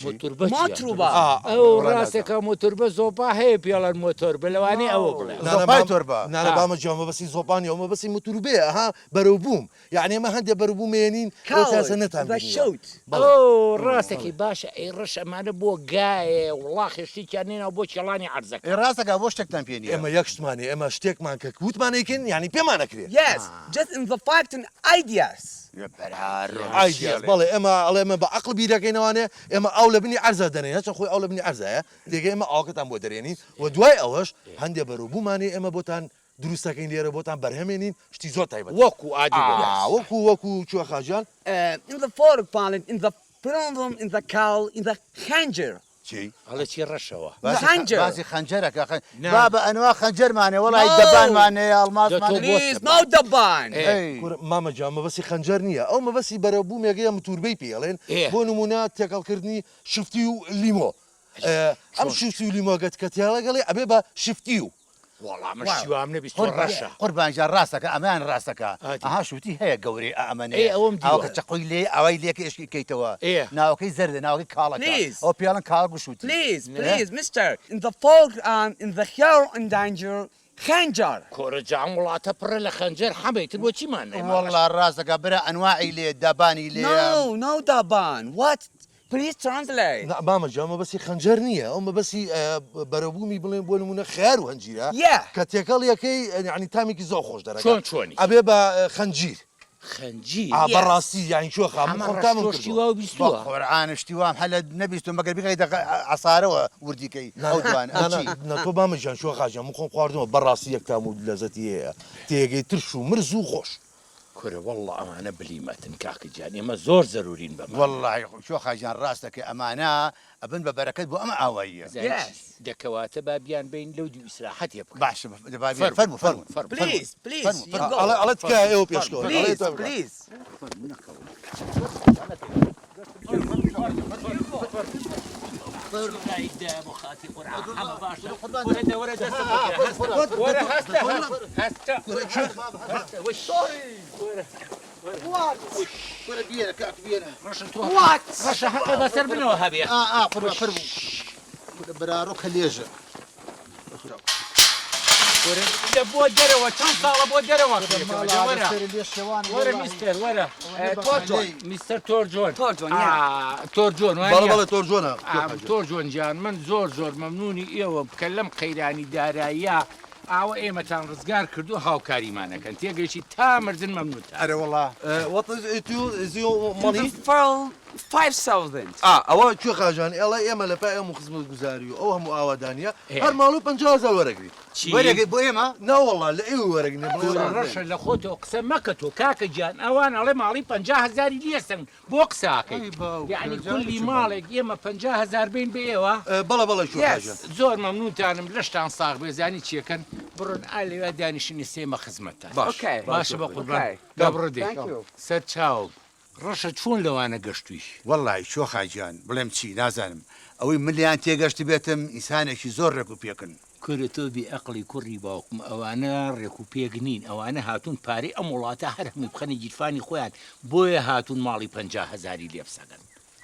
S7: مۆتۆربە
S4: Motruba
S7: ئەو ڕاستەکە مۆتۆربە زۆپا هەیە پێڵەن مۆتۆر بە لەوانەیە ئەوە بڵێ
S8: زۆپای تۆربە.
S2: نانە بامە جامە بەسی زۆپانی ئەومە بەسی متروبێ ها بەرەو بووم یعنی ئمە هەندێک بەرەو بوومێنین ئەوتاسە نەتان
S4: the shoot
S7: ئەو ڕاستێکی باشە ئەی ڕەش ئەمانە بۆ گایە وڵا خێشتێکیان نێنەوە بۆ کێڵانی عەرزەکە
S8: ڕاستەکە بۆ شتێکتان پێ نیە
S2: ئێمە یەک شتمانی ئێمە شتێکمان کە کووتمانێکن ینی پێمانەکرێت
S4: yes just in the fact and ideas
S2: ئایدیاز بەڵێ ئێمە ئەڵێ ئێمە بە عقل بیرەکەینەوانێ ئێمە ئەو لە بنی عەرزە دەنێن هەچە خۆی ئەو لە بنی عەرزایە دێگە ئێمە ئاوکەتان بۆ دەرێنین و دوای ئەوەش هەندێک بەرەوبوومانی ئێمە بۆتان دروستەکەین لێرە بۆتان بەرهەمێنین شتی زۆر تایبەت
S7: وەکو ئادی
S2: وەکو چوە خاجان
S4: in the folk parlance in the Pilum in the cow in the Khanger
S8: چی
S7: هەڵە چی ڕەشەوە
S4: خەنجەر.
S8: باسی خەنجەرەکە با بە ئەنوا خەنجەرمانێ وەڵی دەبانمانەیە ئەڵماسمان
S4: please no daban
S2: مامە جامە بەسی خەنجەر نییە ئەو مەبەسی بەرەبوو مێگەیە متوربەی پێڵێن
S7: إيه.
S2: بۆ نمونە تێکەڵکردنی شفتی و لیمۆ ئەم شفتی و لیمۆگەت کە تیاڵەگەڵێ ئەبێ بە شفتی و
S7: وەڵامە شیوام نەبیست تۆ ڕەشە
S8: قوربانجان ڕاستەکە ئەمان ڕاستەکە
S7: ئادی.
S8: ئەها شوتی هەیە گەورەی ئەمەنێ
S7: ئێ، ئەوەم دیوە.
S8: ئەوکە چقۆی لێ ئەوەی لێکە ئشکی کەیتەوە
S7: ئێ.
S8: ناوەکەی زەردە ناوەکەی کاڵەکە
S4: Please.
S8: ئەو پیاڵن کاڵ گوشوتی
S4: please mister in the folk in the hair and danger Khanger
S7: کۆرە جام وڵاتە پڕە لە خەنجەر حەمەیتر بۆ چیمان
S8: وەڵا ڕاستەکە برە ئەنواعی لێ دابانی لێ
S4: no daban what please translate
S2: مامە جامە بەسی خەنجەر نییە ئەو مەبەسی بەرەبوومی بڵێن بۆ نمونە خیار و هەنجیرە
S4: Yeah.
S2: کە تێکەڵ یەکەی ینی تامێکی زۆر خۆش
S7: چۆن
S2: دەرەکە
S7: چۆنی
S2: ئەبێ بە خەنجیر
S7: خەنجی
S2: بەڕاستی یانی چۆ
S7: ئەمە ڕەشتۆشتی وا و بیستووە
S8: قورآانشتی وام هەلە نەبیستم مەگەر بگەی عسارەوە وردیکەی ئەو دوان
S2: تۆ بامەژان شوە خاژە من خۆم خواردنەوە بەڕاستی یەکتام و لەزەتی هەیە تێگەی ترش و مرز و خۆش
S7: کورە وەڵڵا ئەمانە بلیمەتن کاکەجان ئێمە زۆر زەرورین بەمە
S8: وەڵی شۆ خاژیان ڕاستەکە ئەمانە ئەبن بە بەرەکەت بۆ ئەمە ئاواییە
S7: دەکەواتە بابیان بین لەو دی ئیسراحەتێ بکە
S8: باش فەرمو فەرمو
S4: please please you go
S2: ئەڵێ تکە ئێوە پێشکەوە
S4: please
S7: ڕەشە حەقە بەسەر بنەوە هەبێ
S8: فەرمو برارۆکە لێژە
S7: لە بۆ دەرەوە چەند ساڵە بۆ دەرەوە وەرە میستەر وەرە میستەر تۆرجۆن تۆرجۆن
S2: بەڵێ تۆر جۆنە
S7: تۆرجۆن جان من زۆر مەمنونی ئێوە بکە لەم قەیرانی داراییە ئاوە ئێمەتان ڕزگار کردو هاوکاریمانەکەن تێگەیشی تا مردن مەمنوتە
S2: ئەرە وڵا وەڵی
S4: pearl 5,000
S2: ئەوە کوێ خاژان ئێڵە ئێمە لە پای ئەم خزمەت گوزاری و ئەو هەموو ئاوادانیە هەر ماڵ و 50,000 وەرەگری
S8: وەرەگەی بۆ ئێمە
S2: ناوەڵا لە ئێوە وەرەگرنێ
S7: ڕەشە لە خۆتەوە قسە مەکە تۆ کاکە گیان ئەوان ئەڵێ ماڵی 50,000 لێسن بۆ قساکەی یعنی کولی ماڵێک ئێمە 50,000 بین بە ئێوە
S2: بەڵە شو خاژان
S7: زۆر مەمنونتانم لەشتان ساغ بێزانی چیەکەن بڕن ئالێوە دانیشتنی سێمە خزمەتە باشە بە قوربان دەبڕدێ سەر چاو ڕەشە چۆن لەوانە گەشتویش
S8: وەڵی شۆ خاجان بڵێم چی نازانم ئەوەی ملیان تێگەشت بێتم ئینسانێکی زۆر ڕێک و پێکن
S7: کورە تۆ بی ئەقلی کوڕی باوکم ئەوانە ڕێک و پێک نین ئەوانە هاتوون پارەی ئەم وڵاتە هەر هەمووی بخەنی گیرفانی خۆیان بۆیە هاتوون ماڵی 50,000 لێبسەگەن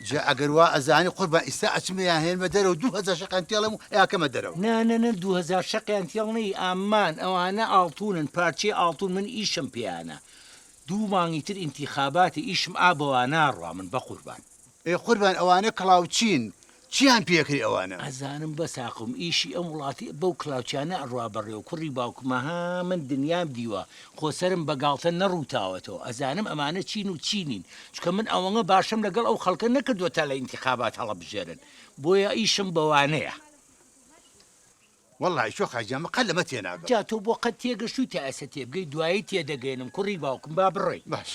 S8: جا ئەگەر وا ئەزانی قوربان ئیستا ئەچمیان هێنمە دەرەوە 2,000 شەقان تێڵم و یاکەمە دەرەوە
S7: نانەنە 2,000 شەقیان تێڵنەی ئامان ئەوانە ئاڵتونن پارچەی ئاڵتون من ئیشم پیانە دوو مانگی تر ئینتیخاباتی ئیشم ئابەوە ناڕوا من بە قوربان
S8: قوربان ئەوانە کڵاوچین چیان پێکری ئەوانە
S7: ئەزانم بەساقم ئیشی ئەم وڵاتی بەو کلااوچانە ئەڕوا بەڕێ و کوڕی باوکمەها من دنیام دیوە خۆسەرم بەگاڵتە نەڕووتاوەتەوە ئەزانم ئەمانە چین و چینین چکە من ئەوەنە باشم لەگەڵ ئەو خەڵکە نەکردووە تا لە ئینتیخابات هەڵە بژێرن بۆیە ئیشم بەوانەیە
S8: وەڵی شۆ خاجان قەت لەمە تێناگەم
S7: جا تۆ بۆ قەت تێگەشت و تا ئەسە تێبگەی دوایی تێدەگەێنم کوڕی باوکم با بڕێ
S8: باش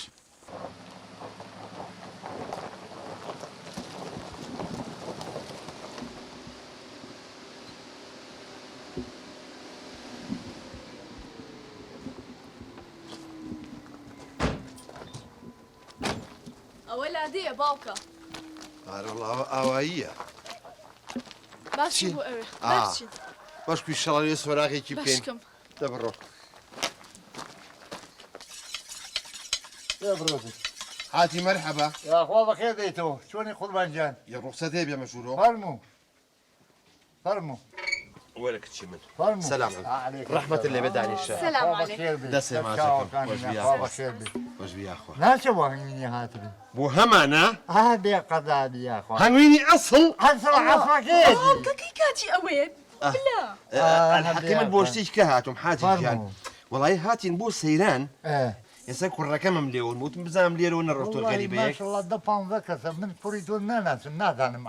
S3: ئەوە لادەیە باوکە
S1: ئاواییە
S3: باشی بۆ ئەوێ
S1: باش کوی شەڵی سۆراغێکی پێین
S3: باشکم
S1: دەبڕۆ هاتی مەرحەبا
S8: یاخوا بەخێر دەیتەوە چۆنی قوربان گیان
S1: یە ڕوخسەت هەیە بێمە ژوورۆ
S8: فەرموو
S1: وەرە کچی من
S8: فەرموو
S1: سەلام ڕەحمەت لێ بێ دانیشە
S3: سەلام عەلەیکم
S1: دەسێ مازەکەم خۆش بیاخوا
S8: ناچە بۆ هەنگوینی هاتبن
S1: بۆ هەمانە
S8: بێ قەدا بیاخوا
S1: هەنگوینی ئەسڵ
S3: کەکەی کاتی ئەوەیە بلا
S1: الحەقی من بۆ شتێک کە هاتم حاجی گیان وەڵی هاتین بۆ سەیران ئێستا کوڕەکەمم لێون وتم بزانم لێرەوە نەڕۆتۆ غەریبەیەک
S8: دە پانزە کەسە من پوری تۆ ناناسم نازانم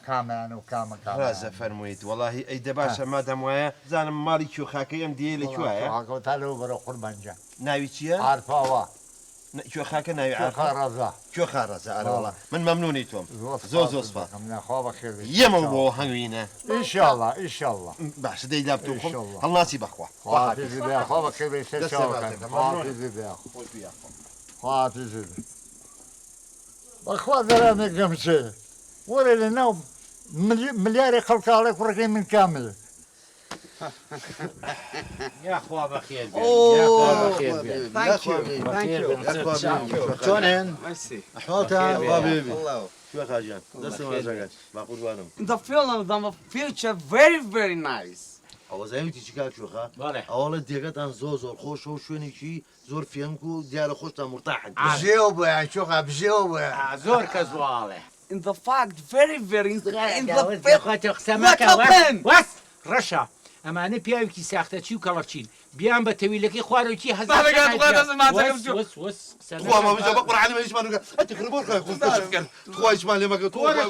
S8: کامیان و کامە
S1: ڕازە فەرموویت وەڵی ئەی دەباشە مادەم وایە زانم ماڵی کێخاکەی ئەم دیێ لەکوایە
S8: تا لەوە بەرە قوربانجان
S1: ناوی چییە؟
S8: ئارپاوە
S1: کێخاکە ناوی
S8: ڕازا
S1: کێخا ڕازە ئەرەوەڵە من مەمنونی تۆم زۆ سپاس
S8: ناخوا بەخێر
S1: یەمە بۆ هەنگوینە
S8: ئینشاءالله ئینشاءالله
S1: باشە دەیدا بتۆ هەڵناسی بەخوا
S8: خوا بەخێر بەخوا دەرانێک گەمچێ وەرە لە ناو ملیارێ خەڵکاڵێ کوڕەکەی من کامل
S7: یاخوا بەخێر
S8: چۆنێن
S2: حڵتان کوێ خاژیان دەستم مازەگەن با قوربانم
S4: The film of the future very nice.
S2: ئەوە زانیوتی چیکار کوێخە
S7: بەڵێ
S2: ئەوڵە دێگەتان زۆر خۆشە و شوێنێکی زۆر فێنک و دیارە خۆشتان مرتاحن
S8: بژێوە بۆیان چۆخە بژێوە بۆیان
S7: زۆر کە زواڵێ
S4: In the fact, very in the
S7: وەس ڕەشە ئەمانە پیاوێکی ساختەچی و کەڵەرچین بیان بە تەویلەکەی خوارەوەکی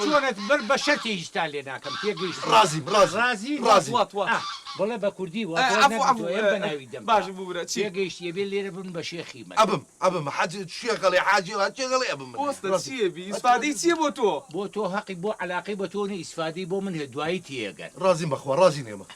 S7: چۆنت بەر بە شەتی هیچتان لێ ناکەم پێگەیشت ڕازی بڵێ بە کوردی بەناوی دەم
S4: باش بورە چی
S7: پێگەیشت یەبێ لێرە بن بە شێخی من
S2: ئەبم حاجی شێقەڵێ حاجی چێگەڵێ ئەبم
S4: چیە بی ئیسفادەی چییە بۆ تۆ
S7: بۆ تۆ حەقی بۆ علاقی بە تۆ نە ئیسفادەی بۆ من هێ دوایی تێگەن
S2: ڕازیم بەخوا ڕازی نێمە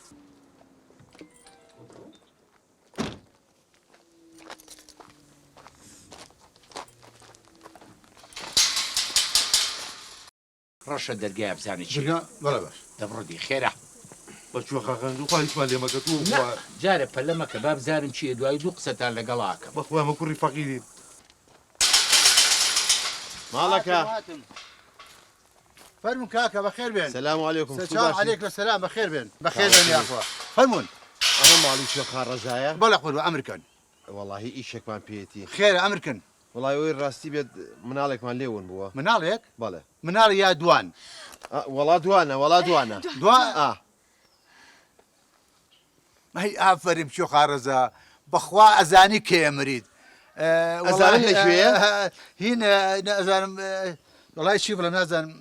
S7: ڕەشە دەرگای بزانێت چی
S2: بەڵێ باش
S7: دەبڕدی خێرا
S2: بەچوە خاخەن و خالیشمان لێمەکە تو
S7: جارە پەلەمەکە با بزانم چیە دوای دوو قسەتان لەگەڵاکەم
S2: بەخوا مە کوڕی فەقیری
S1: ماڵەکە
S8: فەرمون کاکە بەخێر بێن
S1: سلام علیکم
S8: علیکم السلام بەخێر بێن بەخێر بێن یاخوا فەرمون
S1: ئەمە ماڵی شێخا ڕەزایە
S8: بەڵێ قوربان ئەمریکان
S1: وەڵاهی ئیشێکمان پێێتی
S8: خێرە ئەمریکن
S1: وڵای ئەوی ڕاستی بێت مناڵێکمان لێون بووە
S8: مناڵێک
S1: بەڵێ
S8: مناڵ یا دوان
S1: وەڵا دوانە
S8: دوان هەی ئافەریم چۆ خارەزە بەخوا ئەزانی کێمرید
S1: ئەزانم لەکوێیە
S8: هین ئەزانم
S9: والله شي بلا نازن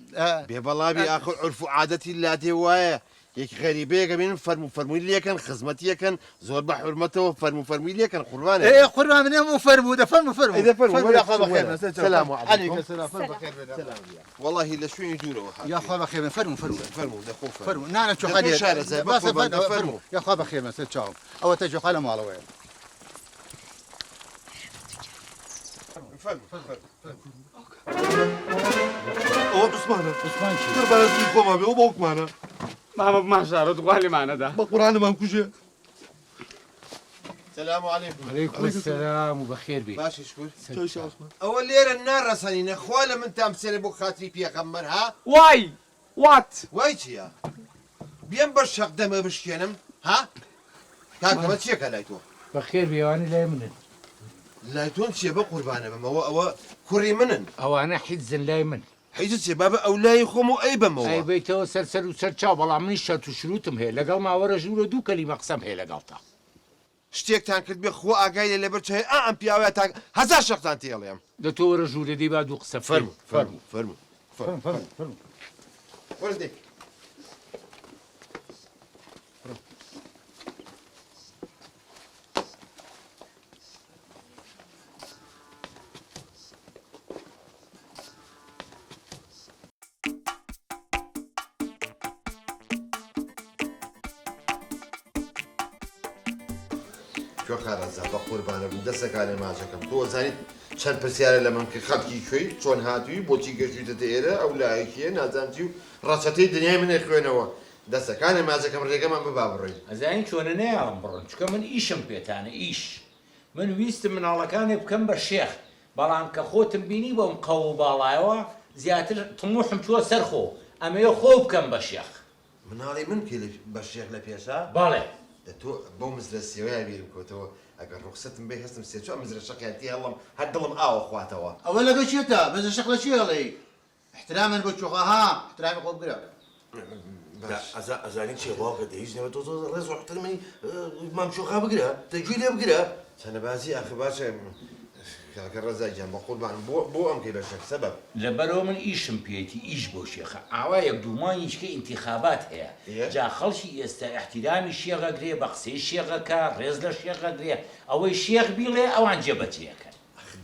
S1: بێبەڵامی ئاخر عرف و عادەتی لاتێ وایە یەک غەریبەیەکە بێنن فەرمووی لێکەن خزمەتیەکەن زۆر بە حورمەتەوە فەرمووی لێکەن قوربانە
S9: ايه قربان من يوم فرمو ده فرمو
S1: إذا فرمو
S9: يا اخويا بخير
S1: السلام عليكم.
S9: عليك السلام فرمو بخير
S1: والله لە شوێنی دوورەوە
S9: يا اخويا بخير فرمو
S1: فەرموو دەخۆ
S9: فرمو نانا شو
S1: ده
S9: خلي
S1: شارع زي ما قربان ده فرمو.
S9: يا اخويا بخير مسا تشاو او تجو خاله ماله وين
S2: ئەوە عوسمانە قوربانەتی خۆما بێ ئەو باوکمانە
S4: ماما بماشارە دوغالی مانەدا
S2: بە قورانەمان کوژێ
S1: السلام عليكم.
S7: عليكم السلام وبخير بك
S1: باشی شکر ئەوە لێرە ناڕەسەنینە خوا لە من تام سێنێ بۆ خاتری پێغەمبەر ها
S4: وای وات
S1: وای چییە بێم بە شەق دەمە بشکێنم ها کاکەمە چیەکە لای تۆ
S7: بخير بيواني لا يمنن
S1: لای تۆن چیە بە قوربانە بمەوە ئەوە کوڕی منن
S7: او انا حزن لا يمن
S1: حیزت چێ بابە ئەو لای خۆم و ئەی
S7: اي
S1: بمەوە
S7: بيتو سرسر وسر چاو بلا من شرط وشروطم هي لقل ما ورا جورو دو كلمه قسم هي لقلتها
S1: شتێکتان کرد بێ خۆ ئاگای لێ لەبەر چای ئەم پیاوە تا هەزار شەقتان تێڵێم
S7: ده تو ورا جورو دي بعد قسم
S1: فەرمو وەردێک شو خارزە بە قوربانە بوو دەستەکانی ماچەکەم تۆ زانیت چەند پرسیارە لە من کە خەڵکی کوێی چۆن هاتووی بۆچی گەشتوتە ئێرە ئەو لایەکیە نازانتی و ڕاستەی دنیای منێ خوێنەوە دەستەکانی ماچەکەم ڕێگەمان ببا بڕۆین
S7: ئەزانین چۆنە نەیاڵم بڕۆن چکە من ئیشم پێتانە ئیش من ویستم مناڵەکانێ بکەم بە شێخ بەڵام کە خۆتم بینی بۆم قەو و باڵایەوە زیاتر تموحم چووە سەرخۆ ئەمەیە خۆ بکەم بە شێخ
S1: مناڵی من کێ بە شێخ لە پێشا
S7: بەڵێ
S1: تۆ بۆ مزرە سێوەیە بیر بکەوتەوە ئەگەر ڕوخسەتم بێ هەستم سێ چۆ مزرە شەقیاتی هەڵم هەر دڵم ئاوە خواتەوە
S9: اولا بشيتا بس شغله شي علي احتراما بتشوخها ها احترامي قوم قرا
S2: ئەزانین چێ واقع دەهیچنەوە تۆ ڕێز وحترمی مامشۆخا بگرە دەگوێ لێ بگرە
S1: چەنەبازی ئاخ باشە کاکە ڕەزایجان بە قوربان بۆ ئەم کەی بە شەک سەبەب
S7: لەبەرەوە من ئیشم پێێتی ئیش بۆ شێخە ئاوا یەک دوومانیشکە ئینتیخابات هەیە جا خەڵکی ئێستا احتیرامی شێغەگرێ بە قسەی شێغەکە ڕێز لە شێغەگرێ ئەوەی شێخ بیڵێ ئەوان جێبەجێەکە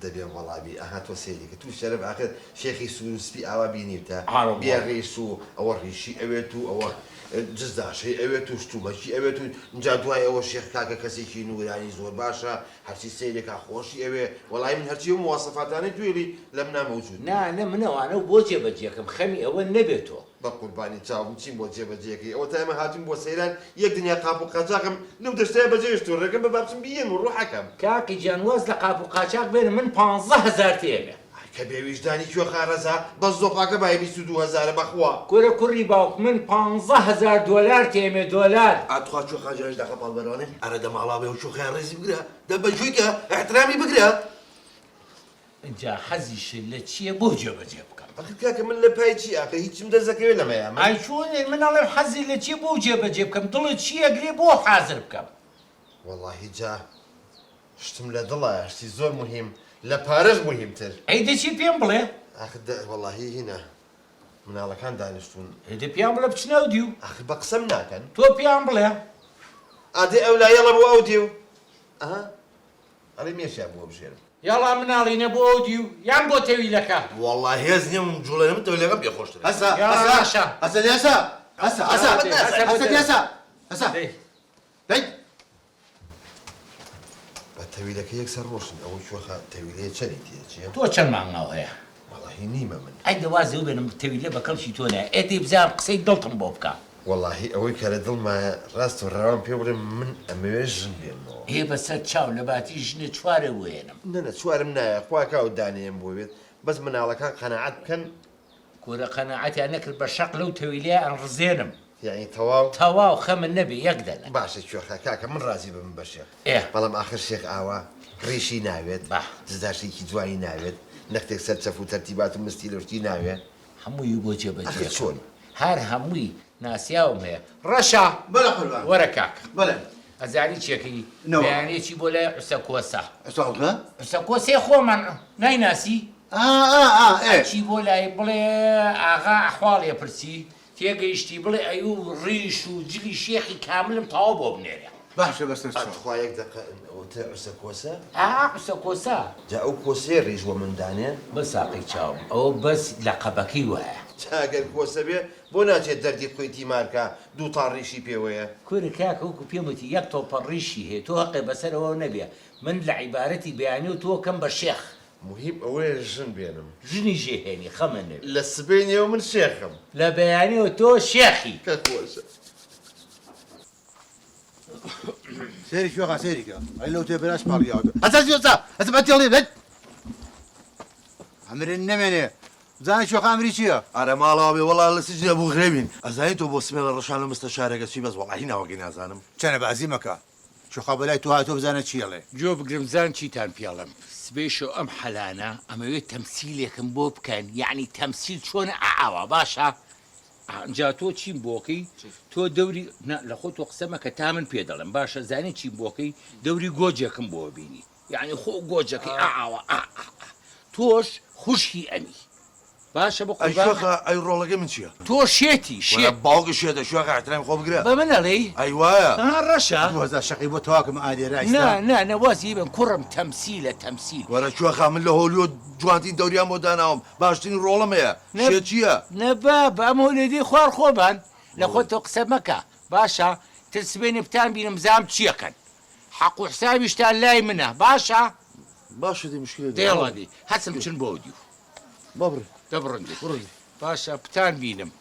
S1: دەبێ وەڵامی ئەها تۆ سێریکە تو شەرە بەخر شێخی سووسپی ئاوا بینیتە
S7: ئاڕۆ
S1: بێ ڕێش و ئەوە ڕیشی ئەوێت و ئەوە جزداشەی ئەوێت و شتومەکی ئەوێت و جا دوای ئەوە شێخ کاکە کەسێکی نورانی زۆر باشە هەرچی سیرێکا خۆشی ئەوێ وەڵای من هەرچی و مواسەفاتانەی دوێری لەم نامەوجود
S7: نانە منەوانە بۆ جێبەجێکم خەمی ئەوە نەبێتەوە
S1: بە قوربانی چاوم چیم بۆ جێبەجێکی ئەوە تایمە هاتیم بۆ سەیران یەک دنیا قاپ و قاچاقم لەو دەشتەیە بەجێشتۆ ڕێگەم بە بابچم بیەن و ڕوحەکەم
S7: کاکی جیانواز لە قاپ و قاچاق بێن من 15000 تێمێ
S1: کە بێویژدانی کوێ خارەزا بەس زۆقاکە بای 22000 بەخوا
S7: کورە کوڕی باوک من 15000 دلار تێمێ دۆلار
S2: ئاتخوا چۆ خاجارش داخە پاڵبەرانێ ئەرە دەماڵاوێ و چۆخیان ڕێزی بگرە دەبەجوویکە احترامی بگرە
S7: اینجا حەزیش لە چییە بۆ جێبەجێ بکەم
S1: ئەخ کاکە من لە پای چی ئاخە هیچم دەزەکەوێت لەمەیە
S7: ئای چۆنێ منەڵێ حەزی لە چی بۆ جێبەجێ بکەم دڵت چییە گرێ بۆ حازر بکەم
S1: وەڵاهی جا شتم لە دڵە شتی زۆر مهم لە پارەش مهمتر
S7: ئەی دەچی پێم بڵێ
S1: ئاخ وەڵاهی هینە مناڵەکان دانیشتون
S7: ئەدە پیان بڵێ بچنە و دیو
S1: ئاخ بە قسەم ناکەن
S7: تۆ پیان بڵێ
S1: ئادێ ئەو لایەڵە بۆ ئەو دیو ئەها ئەڵێ مێشیان بۆ بژێرم
S7: یاڵا مناڵینە بۆ ئەو دیو یان بۆ تەویلەکە
S2: والله هێز نییە من جوڵێنم تەولێکەم پێ خۆشتر
S9: هسا
S7: هسا
S9: هسا هسا هسا هسا هسا هسا بيت
S1: بە تەویلەکە یەکسەر ڕۆشن ئەوەی شوخە تەویلەیە چەری تێچیە
S7: تۆ چەند مانگاو هەیە
S1: وەڵاهی نیمە من
S7: ئەی دەوازێ و بێنم تەویلە بە کەڵکی تۆ نایە ئێدی بزانم قسەی دڵتم بۆ بکە
S1: وەڵاهی ئەوەی کە لە دڵمایە ڕاست و ڕەوان پێ بڵێم من ئەمەوێ ژن بێنەوە
S7: هێ بەسەر چاو لە باتی ژنە چوارە وێنم
S1: نەنە چوارم نایە خواکە و دانێم بۆ بێت بەس مناڵەکان قەنەعەت بکەن
S7: کورە قەنەعەتیان نەکرد بە شەق لەو تەویلەیە ئەن ڕزێنم
S1: یعنی تەواو
S7: تەواو خەمن نەبێ یەک دەنە
S1: باشە کوێخە کاکە من ڕازی بم بە شێخ
S7: ئێ
S1: بەڵام ئاخر شێخ ئاوا ڕێشی ناوێت دزداشتێکی جوانی ناوێت نەختێک سەر چەف و تەرتیبات و مستی لەشتی ناوێت
S7: هەمووی بۆ جێبەجێ
S1: چۆن
S7: هەر هەمووی ناسیاوم هەیە ڕەشا
S9: بلا قربان
S7: وەرە کاک
S9: بلا
S7: ئەزانی چێکی بەیانێکی بۆ لای عوسە کۆسە
S9: استغفر
S7: عوسە کۆسێ خۆمان نایناسی
S9: ايه
S7: چی بۆ لای بڵێ ئاغا ئەحواڵێ پرسی تێگەیشتی بڵێ ئەیوو ڕیش و جلی شێخی کاملم تەواو بۆ بنێرە
S9: باشە بەسەر چاو
S1: خوا یەک دقە ئەوتە عوسە کۆسە
S7: قسە کۆسا
S1: جا ئەو کۆسێ ڕیژ بۆ مندانێ
S7: بەساقی چاوم ئەوە بەس لە قەبەکەی وایە
S1: چاگەر کۆسە بێ بۆ ناچێت دەردی بخۆی تیمارکە دوو تا ڕیشی پێوەیە
S7: کوورە کاکە وەکو پێموتی یەک تۆپە ڕیشی هەیە تۆ هەقێ بەسەرەوە نەبێ من لە عیبارەتی بەیانی و تۆ کەم بە شێخ
S1: مهم ئەوەیە ژن بێنم
S7: ژنی ژێهێنی خەمە نەبێ
S1: لە سبەینەوە من شێخم
S7: لە بەیانیەوە تۆ شێخی
S1: کە کۆسە
S9: سيري شوخة سيري كا هاي لو تبلاش بالي اساس يوسف اثبت يلا بد عمر النمنه زين شوخة امريكيه
S2: ئارە ماڵاوێ وەڵا لە سجنە بوو غرێبین ئەزانین تۆ بۆ سمێڵە ڕەشان لە مستەشارێکە چی بەس وەڵاهی ناوەگەی نازانم
S9: كان بعزيمك شوخة بلاي تو هاتو بزانه چي يلا
S7: جۆ بگرمزان چیتان پیاڵم سبێشۆ ئەم حەلانە ئەمەوێت تەمسیلێکم بۆ بکەن یعنی تەمسیل چۆنە ئاوا باشە جا تۆ چیم بۆکەی تۆ دەوری لە خۆ تۆ قسەمەکە تا من پێ دەڵم باشە زانێ چیم بۆکەی دەوری گۆجێکم بۆ بینی یعنی خۆ گۆجەکەی ئاوا تۆش خوشکی ئەمی باشە بە
S2: ئەیشۆخە ئەی ڕۆڵەکە من چییە؟
S7: تۆ شێتی شێت
S2: باوکە شێتە شوێخە احترام خۆ بگرە
S7: بە من ئەڵێ
S2: ئەی وایە
S7: ڕەشە
S9: وزا شقي بو تواكم عادي رايس
S7: نا نەوازی بن کوڕم تەمسیلە تەمسیل
S2: وەرە شوێخە من لە هۆلیۆ جوانترین دەوریان بۆ داناوم باشترین ڕۆڵم هەیە شێت چییە؟
S7: نەبا بەم هۆلێدی خوار خۆبان لە خۆ تۆ قسە مەکە باشە ترسبێنی بتان بینم زام چیەکەن حەق و حسابیشتان لای منە باشە
S2: باشە دی مشکلە
S7: دێڵەدی هەسم چن بۆ دیو
S2: بابڕ
S7: دەبڕندی باشە پتان بینم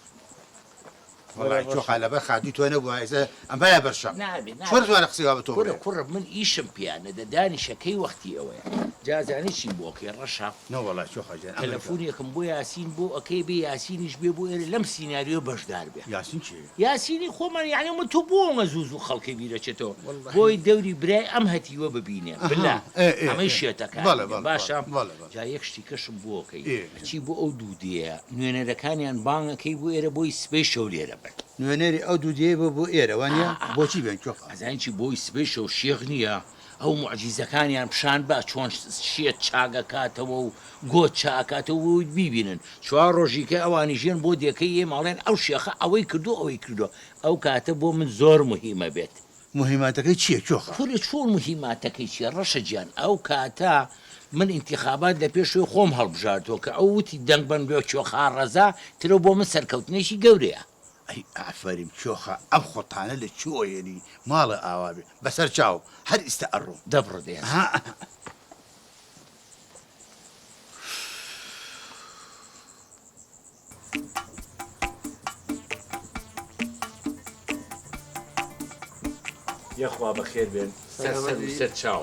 S9: والله شوخة على بخادي تو انا ابو عايزه اما يا برشا
S7: نابێ
S9: شو رجع نقصيها
S7: کوڕە
S9: بتوبه
S7: کوڕە من ئیشم پیانەدە دانیشەکەی وەختی ئەوەیە جازانیشی بۆکەی ڕەشە
S9: نو والله شوخة جان
S7: تەلەفۆنێکم بۆ یاسین بۆ ئەەکەی بێ یاسینیش بێ بۆ ئێرە لەم سینناریۆ بەشدار بێ
S9: ياسين شي
S7: یاسینی خۆمان یعنی من تو بۆ زوو خەڵکی بیرەچێتەوە بۆی دەوری برای ئەم هەتیوە ببینێ بلا ئەمەی شێتەکە باشە جا یەک شتی کەشم بۆکەی چی بۆ ئەو دوودەیە نوێنەرەکانیان بانگەکەی بۆ ئێرە بۆی سپەی شەو لێرە بن
S9: نوێنێری ئەو دوو دێ بۆ ئێرە وانە بۆچی بێن چۆخە
S7: ئەزانچی بۆی سپێشە و شێخ نییە ئەو معجیزەکانیان پیشان بە چۆن شێت چاگەکاتەوە و گۆت چاکاتەوە و بیبینن چوار ڕۆژیکە ئەوانی ژێن بۆ دێکەی ئێ ماڵێن ئەو شێخە ئەوەی کردو ئەوەی کردو ئەو کاتە بۆ من زۆر مهمە بێت
S9: مهماتەکەی چییە چۆخە
S7: کوڕی چۆن مهماتەکەی چیە ڕەشە گیان ئەو کاتە من انتخابات لە پێشوی خۆم هەڵبژاردەوە کە ئەو وتی دەنگ بن بێ چۆخا ڕەزا ترە بۆ من سەرکەوتنێکی گەورەیە
S9: ئەی ئافریم چۆخە ئەم خۆتانە لە چۆیەنی ماڵە ئاوابێ بەسەر چاو هەر ئیستا ئەڕۆ
S7: دەبڕدێ یەخوا بەخێر بێن سەر چاو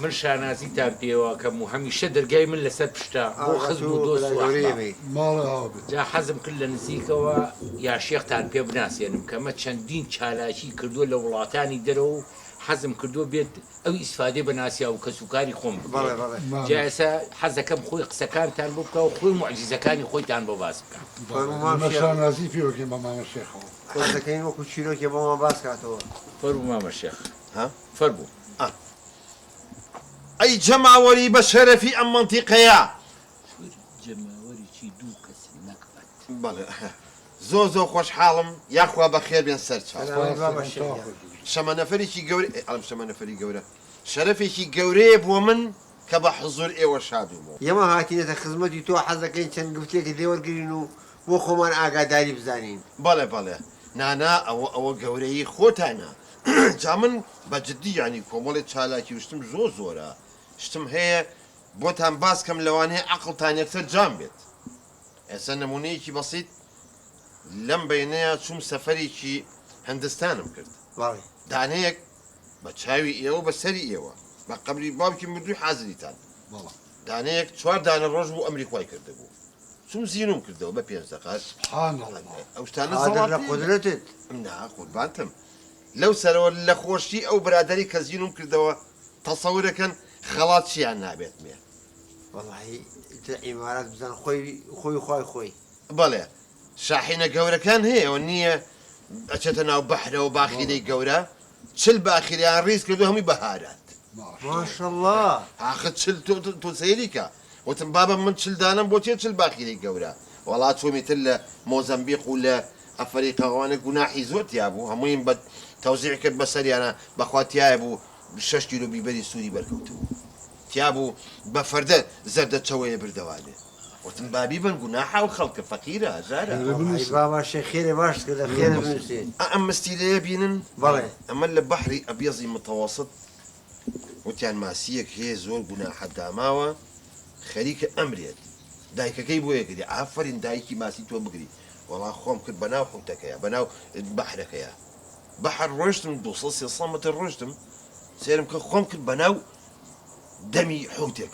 S7: من شانازیتان پێوە کەم و هەمیشە دەرگای من لەسەر پشتا بۆ خزم و دۆست جا حەزم کرد لە نزیکەوە یا شێختان پێ بناسیێنم کەمە چەندین چالاکی کردووە لە وڵاتانی دەرەوە و حەزم کردو بێت ئەو ئیسفادێ بەناسیا و کەسوکاری خۆم جا ئێستا حەزەکەم خۆی قسەکانتان بۆ بکە و خۆی معجیزەکانی خۆیتان بۆ باس بکە
S8: شانازی پێوەکەین بە مامە شێخەوە
S5: کۆسەکەین وەکو چیرۆکی بۆمان باس کاتەوە
S7: فەرموو مامە شێخ
S1: ها
S7: فەرموو
S1: ئەی جەماوەری بە شەرەفی ئەم منتیقەیە
S7: جەماوەریی دوو کەسی نەکبەت
S1: بەڵێ زۆر خۆشحاڵم یاخوا بەخێر بێن سەر چاو شەمەنەفەرێکی گەورە ئەڵم شەمەنەفەری گەورە شەرەفێکی گەورەیە بۆ من کە بە حزور ئێوە شادومەوە
S5: ئێمە هاتینێتە خزمەتی تۆ حەزەکەین چەند گفتێکی لێوەرگین و بۆ خۆمان ئاگاداری بزانین
S1: بەڵێ نانا ئەوە گەورەی خۆتانە جا من بە جددی ینی کۆمەڵی چالاکی وشتم زۆرە شتم هەیە بۆتان باسکەم لەوانەیە عەقڵتان یەکسەر جام بێت ئێستا نمونەیەکی بەسیط لەم بینەیە چوم سەفەرێکی هەندستانم کرد دانەیەک بە چاوی ئێوە بە سەری ئێوە بە قەبری باوکی مردووی حازریتان دانەیەک 4 دانە ڕۆژ بوو ئەمریکای کردبوو چوم زیینم کردەوە بە 5 دقات ئەو شتانە
S5: لە قودرەتت
S1: قوربانتم لەو سەرەوە لە خۆشی ئەو برادری کە زیینم کردەوە تەسەورەکەن خەڵات چیان نابێت مێ
S5: وەڵی ئیمارات بزان خۆی
S1: بەڵێ شاحینە گەورەکان هەیەەوە نییە ئەچێتە ناو بەحرەوە باخیرەی گەورە چل باخیریان ڕیز کردو هەمووی بەهارات
S5: ماشەڵڵا
S1: ئاخر چل تۆ سەیریکە وتم بابا من تشلدانا بوتي تشل باقي لي قورا والله تومي تلا موزمبيق ولا افريقيا وانا جناحي زوت يا ابو همين بد توزيع كد بسري انا باخواتي يا ابو 6 كيلو بيبري سوري بركوتو تيابو بفرده زرده شويه بردوانه وتم بابي بن جناحه وخلق فقيره زاره
S5: بابا شيخ خير باش كذا خير بنسين
S1: اما استيلي بينن
S5: بلى
S1: اما البحري ابيض متوسط وتيان ماسيك هي زور جناح داماوه خليك امريت دايك كي بو يقدي عفرين دايكي ماسي تو بقري والله خوم كنت بناو حوتك يا بناو بحرك يا بحر رشتم دوصص صمت الرشتم سيرم خوم كنت بناو دمي حوتك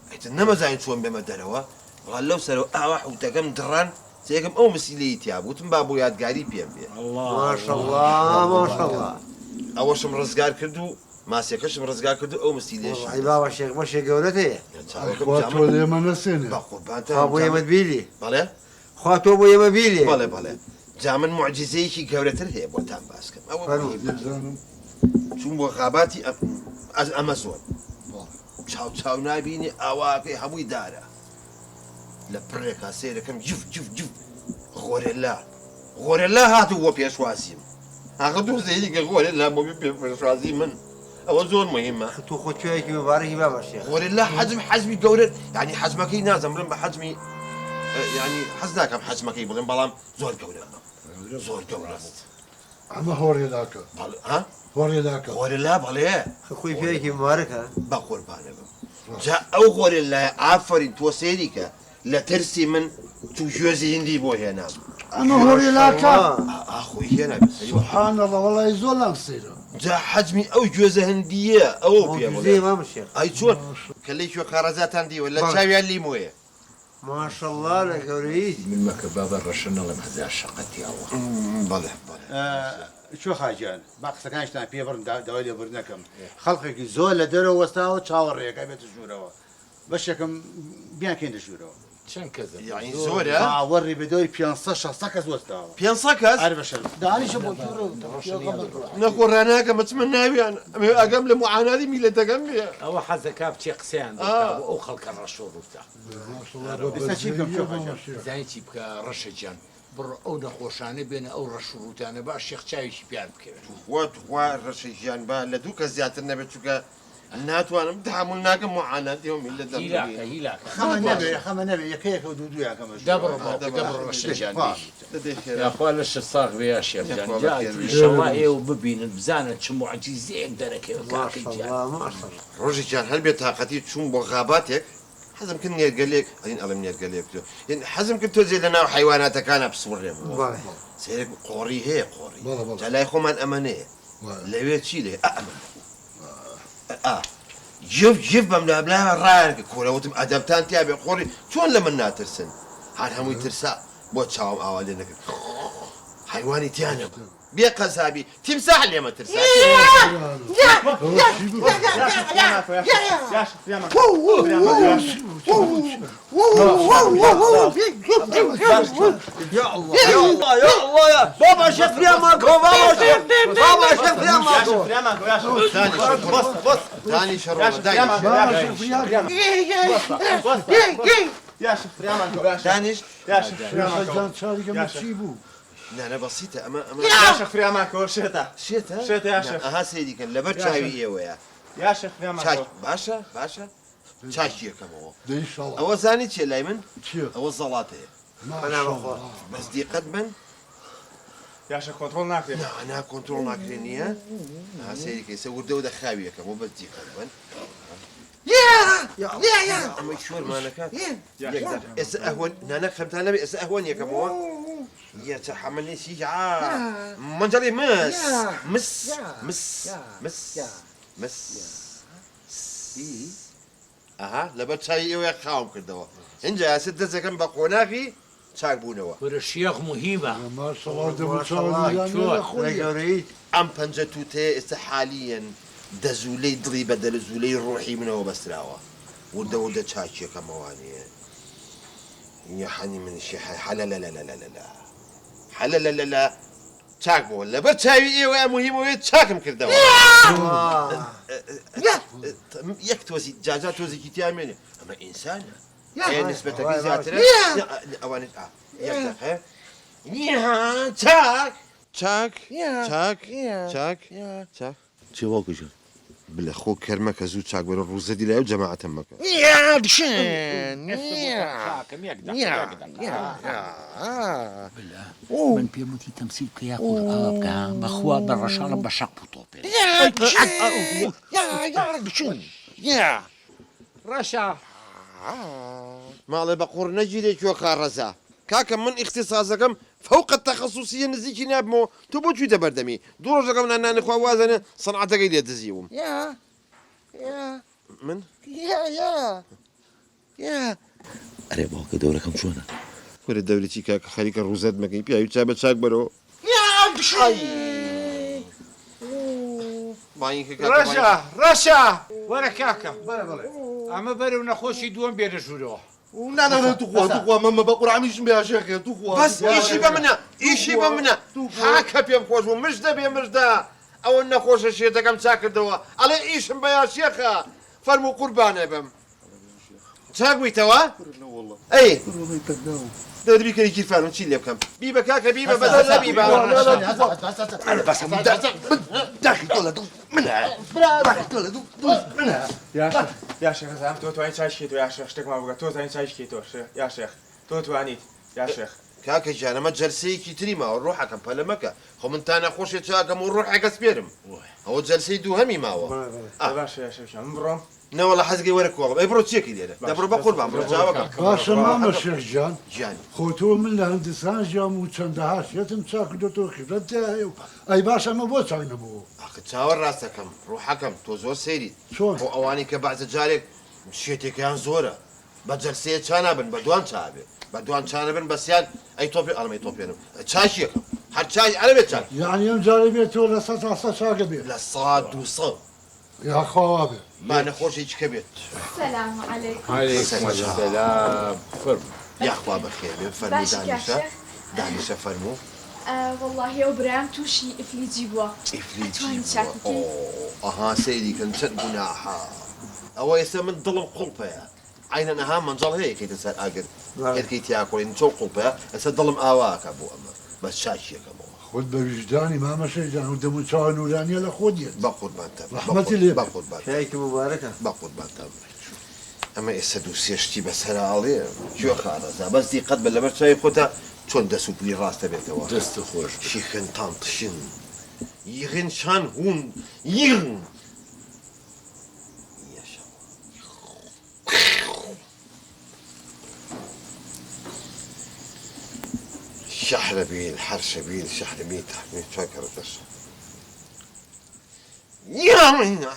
S1: حيت انما زين شلون بمدلوا قال لو سلو اواح وتقم دران سيكم او مسيليتي يا ابو تنبابو ياد قاري بيم
S5: ما شاء الله ما شاء الله
S1: اول شم رزقار كردو ما سيكش رزقار كردو او مسيليش
S5: والله بابا شيخ ماشي قولته
S9: خواتو اللي ما نسينا
S1: بقربان
S5: ابو يمدبيلي
S1: بله
S5: خواتو ابو يمدبيلي
S1: بله جامن معجزه شي قولته هي بوتان باسكم او شو غاباتي امازون تشاو نابيني اواكي هموي دارا لبريكا سيركم جف غوريلا هاتو هو بيشواسيم اخذوا زي غوريلا مو بيشواسيم من او زون مهمه
S5: تو خوتويك مبارك بابا شيخ
S1: غوريلا حجمي قورل يعني حجمك نازم رم بحجمي يعني حزناك بحجمك بلن بلام زور قورل
S9: اما هوري ذاك
S1: ها
S9: هوري ذاك
S1: غوريلا بلي
S5: اخوي فيك مبارك ها
S1: بقول بانه جاء او غوريلا عفرين توسيريكا لا ترسي من توجوزي هندي بو هنا
S9: انا هوري ذاك
S1: اخوي هنا بس
S9: سبحان الله والله يزول نصير
S1: جا حجمي او جوزه هنديه او
S5: زي ما مشي
S1: اي شلون كلي شو خرزات هندي ولا شاوي اللي مويه
S5: ما شاء الله لا قوريت
S7: من مكة بابا الرشنا الله مهزا شقتي الله
S1: بله
S9: شو خاجان باقي كانش تاع بيبر دوالي برنكم خلقك زول لدرو وستاو تشاور قايبه الجوره بشكم بيان كاين الجوره
S7: شن كذا
S1: يعني زورة
S9: وري بدوي بيانصا شخصك وستاو
S1: بينصكز
S9: عارف ايش داني شبو
S1: نقول راناك متمنى انا اقام لمعاناه ميله تقام
S7: او حزك بشي قسان او خلق الرشور وبتاع
S9: لسه شيكم شو خاجان
S7: زين تبقى رشجان بر او نخوشانه بين او رشروتانه با الشيخ شايش بيان بكير
S1: وات رشيجان با لدوك زيات النبي تشوكا النات وانا متحملناك معاناه يوم الا
S7: هيلاك
S9: خم نبي كيف ودودو يا كما
S7: دبر رشجان يا اخوان ليش الصاغ بيا شيخ جان جاي ان شاء الله ايه وببين بزانه معجزين درك
S5: ما شاء الله ما شاء الله
S1: رشيجان هل بيتاقتي تشوم بغاباتك حزم كن قال لك هين ألم قال لك يعني حزم كنت زيد لنا حيواناتك أنا بصور سيرك قوري هي قوري جلاي خمان أمانة لبيت شيء له أمن جف بملا بلا رايك كولا وتم أدبتان تيابي قوري شون لما ناترسن هاد هم يترسا بوتشاوم أوالينك حيواني تيانا بيا قصابي تمساح اللي ما ترسا
S5: يا الله يا بابا شيخ يا ماكو بابا شيخ يا ماكو
S1: ثاني شروط
S8: يا شيخ يا ماكو
S1: ثاني
S8: يا شيخ يا
S9: ماكو
S1: لا أنا بسيطة أما
S8: يا شيخ يا ماكو شتا
S1: شتا
S8: يا شيخ
S1: أها سيدي كان لبر شاوية ويا
S8: يا شيخ يا ماكو
S1: باشا شاشية كم هو
S9: ان شاء الله
S1: أول ثاني شيء لايمن
S9: شيخ
S1: أول صلاته
S5: انا بخور
S1: بس دي قدما
S8: يا شيخ كنترول ناكري
S1: لا أنا كنترول ناكرينية ها سيدي كي يسوي دودة خاوية كم مو بس دي قدما يا أما شور ما نكات يقدر إس أهون نانا خمت أنا بس أهون يا كم هو يا تحملني شيء منجري مس اها لبت شاي ويا خاوم كدوا انجا ست زكم بقوناكي شاربونوا
S7: ورشيخ مهمه
S9: ما شاء الله دبل شاور
S1: ام بنجتوتي استحاليا دزولي ضري بدل زولي روحي منه بسراوه ودوده تشاشي كمواني يا حني من الشيخ حلا لا لا لا لا لا حلا لا لا لا چاک بۆ لەبەر چاوی ئێوە مهمەوەیە چاکم کردەوە یەک تۆزی جاجا تۆزێکی تیامێنێ ئەمە ئینسانە نسبەتەکەی زیاترە ئەوانێت چاک چاک چاک چاک چاک
S2: چێ واکەژان
S1: بلە خۆ کەرمەکە زوو چاک بەرە ڕووزەدی لای و جەماعەتم مەکە
S7: من پێم وتی تەمسیل بکە یا قورئا بکە بەخوا بە ڕەشاڵم بە شەق بوو تۆپێ
S6: ڕەشە
S1: ماڵێ بە قوڕ نەگیرێک وە کاڕەزا کاکە من ئیختیسازەکەم فەوقە تەخەسوسیە نزیکی نابمەوە تۆ بۆ چوویتە بەردەمی دوو ڕۆژەکەم نانخوا وازانە سەنعەتەکەی لێ دزیوم من
S2: ئەرێ باوکە دەورەکەم چۆنە
S1: وەرە دەورێکی کاکە خەریکە ڕووزەت مەکەی پیاوی چا بە چاک بەرەوە
S6: ڕەشە وەرە کاکە ئەمە بەرەو نەخۆشی دووەم بێنە ژوورەوە
S2: نانە توخوا مەمە بە قوڕامیشم بێژێکە توخوا
S1: بەس ئیشی بە منە ئیشی بە منە هاکە پێم خۆش بوو مژدە بێ مژدە ئەوە نەخۆشە شێتەکەم چا کردەوە ئەڵێ ئیشم بە یاشێخە فەرموو قوربانێ بم چاک بوویتەوە؟ ئەی دەدەبی کەریکی فەرمون چی لێ بکەم بی بە کاکە بی بە بەدە نەبی بە
S2: داخی تۆ لە دڵ منە داخی تۆ لە دڵ منە
S10: یاشێخ زانم تۆ توانیت چایشکێت و یاشێخ شتێکمان بگە تۆ زانیت چایشکێتەوە یاشێخ تۆ توانیت یاشێخ
S1: کاکە جانەمە جەلسەیەکی تری ماوە ڕۆحەکەم پەلە مەکە خۆ من تا نەخۆشێت چاکەم و ڕۆحێکە سپێرم ئەوە جەلسەی دووهەمی ماوە
S10: باشە یاشێخ من بڕۆم
S1: نەوەڵە حەزگەی وەرە کۆڵم ئەی بڕۆ چیەکی لێرە دەبڕۆ بە قوربان بڕۆ جاوەکەم
S8: باشە مامە شێخجان
S1: گیانی
S8: خۆ تۆ من لە هەندستان ژیام و چەندەها شێتم چاک کردۆ خبرەت تێهەیە و ئەی باش ئەمە بۆ چاک نەبوو
S1: ئاخە چاوە ڕاستەکەم ڕۆحەکەم تۆ زۆر سەیریت
S8: چۆن
S1: بۆ ئەوانی کە بەعزە جارێک شێتێکیان زۆرە بە جەلسەیە چا نابن بە دوان چابێ بە دوان چانە بن بەسییان ئەی تۆپی ئەڵمەی تۆپێنم چاشیەکەم هەر چای ئەرەبێت چاک
S8: یعنی ئەم جارە بێتەوە لە سە تا سە چاکە بێت
S1: لە سەد و سەد
S8: یا خوا بێ
S1: با نەخۆشێکی کە بێت
S3: سلام علیکم
S4: عەلەیکم السەلام فەرموو
S1: یاخوا بەخێر بێ فەرموو دانیشە دانیشە فەرموو
S3: والله ئەو برام تووشی ئیفلیجی بووە
S1: ئەها سەیریکەن چەند گوناحا ئەوە ئێستا من دڵم قوڵپەیە عینەن ئەها مەنجەڵ هەیە کەیتە سەر ئاگر هێرکەی تیاکۆڵین چۆ قوڵپەیە ئێستا دڵم ئاواکە بۆ ئەمە بەس چاکیەکەمەوە
S8: خۆت بە ویژدانی مامە شەیجان و دەمو چاوە نورانیە لە خۆ دیێت
S1: بە قوربانتە
S8: ڕەحمەتی لێ
S1: بە قوربان
S5: شایکی مبارەکە
S1: بە قوربانتە ئەمە ئێستا دوو سێشتی بەسەرئاڵێ کوێ خانەزا بەس دیقەت بە لەبەر چای خۆتە چۆن دەست و پلی ڕاستە بێتەوە
S2: دەستە خۆش
S1: شیخن تان تشن یغن شان هون یغن شحر بيل حرش بيل شحر بيل تحميل شاكر الدرس يا من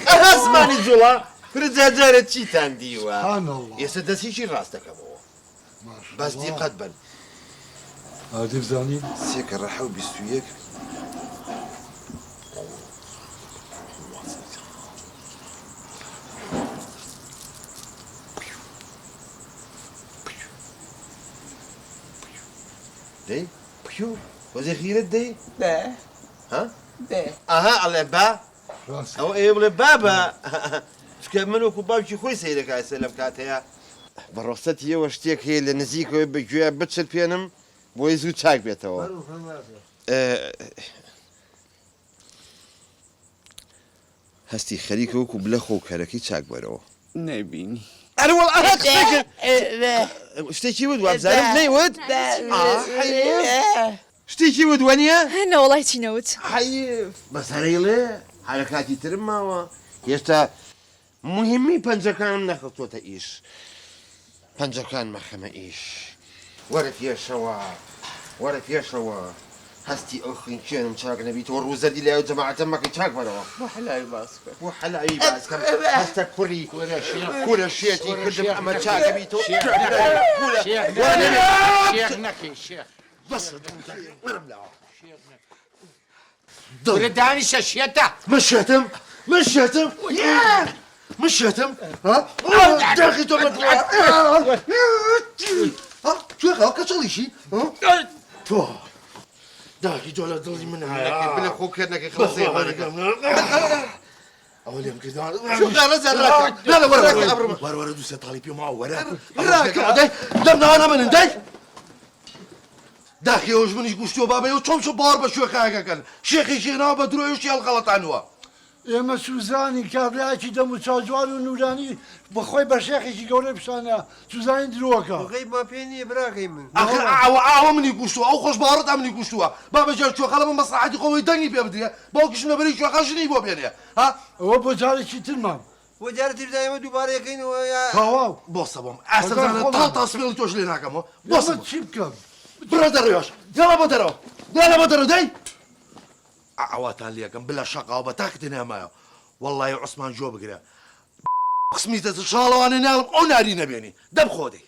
S1: اسمعني جولا رجاجارة چیتان دیوە ئێستا دەستیشی ڕاستەکەمەوە بەس دیقەت بن
S8: ئادی بزانین
S1: سێکە ڕەحە و 21 دەی پیو وەزێ خیرت دەی ها ئاها ئەڵێ با ئەو ئێ بڵێ بابە چکە من وەکو باوکی خۆی سەیرەکە ئێستا لەم کاتەیە بەڕۆستەتی ئێوە شتێک هەیە لە نزیکەوەی بەگوێ بچت پێنم بۆی زوو چاک بێتەوە هەستی خەریکە وەکو بلە خۆ کەرەکەی چاک بەرەوە
S4: نەبینی
S1: ئەروەڵ شتێکی ود وابزانم نەیوت شتێکی ود وەنیە
S3: هەنە وڵای چی نەوت
S1: حەیف بەسەرەیڵێ حرەکاتی ترم ماوە هێشتا مهمی پەنجەکانم نەخەوتۆتە ئیش پەنجەکان مەخەمە ئیش وەرە پێشەوە وەرە پێشەوە هەستی ئەو خوینکێنم چاک نەبیتەوە ڕووزەدی لای و جەماعەتە مەکەی چاک بەرەوە
S4: بۆ حەلاوی باس بکە
S1: بۆ حەلاوی باس بکەم هەستە کوڕی کورە شێتی کردم ئەمە چاکە بیتەوە
S6: شێخ نەکەی شێخ
S1: بەس
S6: دانیشە شێتە
S2: من شێتم مشيتم ها داخل تو ها شو خاك كشليشي ها تو داخل جوله ضلي منها
S1: بلا خوك انك خلاص
S2: اول يوم كذا
S1: شو قال زراك
S2: لا لا ورا دوس طالب يوم ورا راك دمنا انا من انتي داخل يوج من يقشتو بابا يو شو بار بشو خاكا كان شيخي شينا بدرويش الغلط عنوا
S8: ئێمە سوزانی کابراایکی دەم و چاجوان و نورانی بەخۆی بە شێخێکی گەورەی پیشانە سوزانی درۆکە
S5: بەغی با پێ نییە براکەی من
S2: ئاوا منی کوشتووە ئەو خۆش باڕەت ئەمنی کوشتووە با بەجار چۆخەڵە من مەساحەتی خۆی دەنگی پێ بدرێ باوکیش نەبەری چۆخەژنی بۆ بێنێ ها
S8: ئەوە بۆ جارێکی ترمان
S5: بۆ جارەتی بدایمە دووبارە یەکەینەوە
S2: تەواو بۆسە بۆم ئاسەزانە تا سپێڵی تۆش لێ ناکەمەوە بۆسە
S8: چی بکەم
S2: بڕە دەڕێوەش دێڵە بۆ دەرەوە دێڵە بۆ دەرەوە دەی ئەواتان لێکم بلا شەقاو بە تاکتی نامایە والله عثمان جۆ بگرە قسمیتە شاڵەوانە ناڵم ئەو ناری نەبێنی دەبخۆ دەی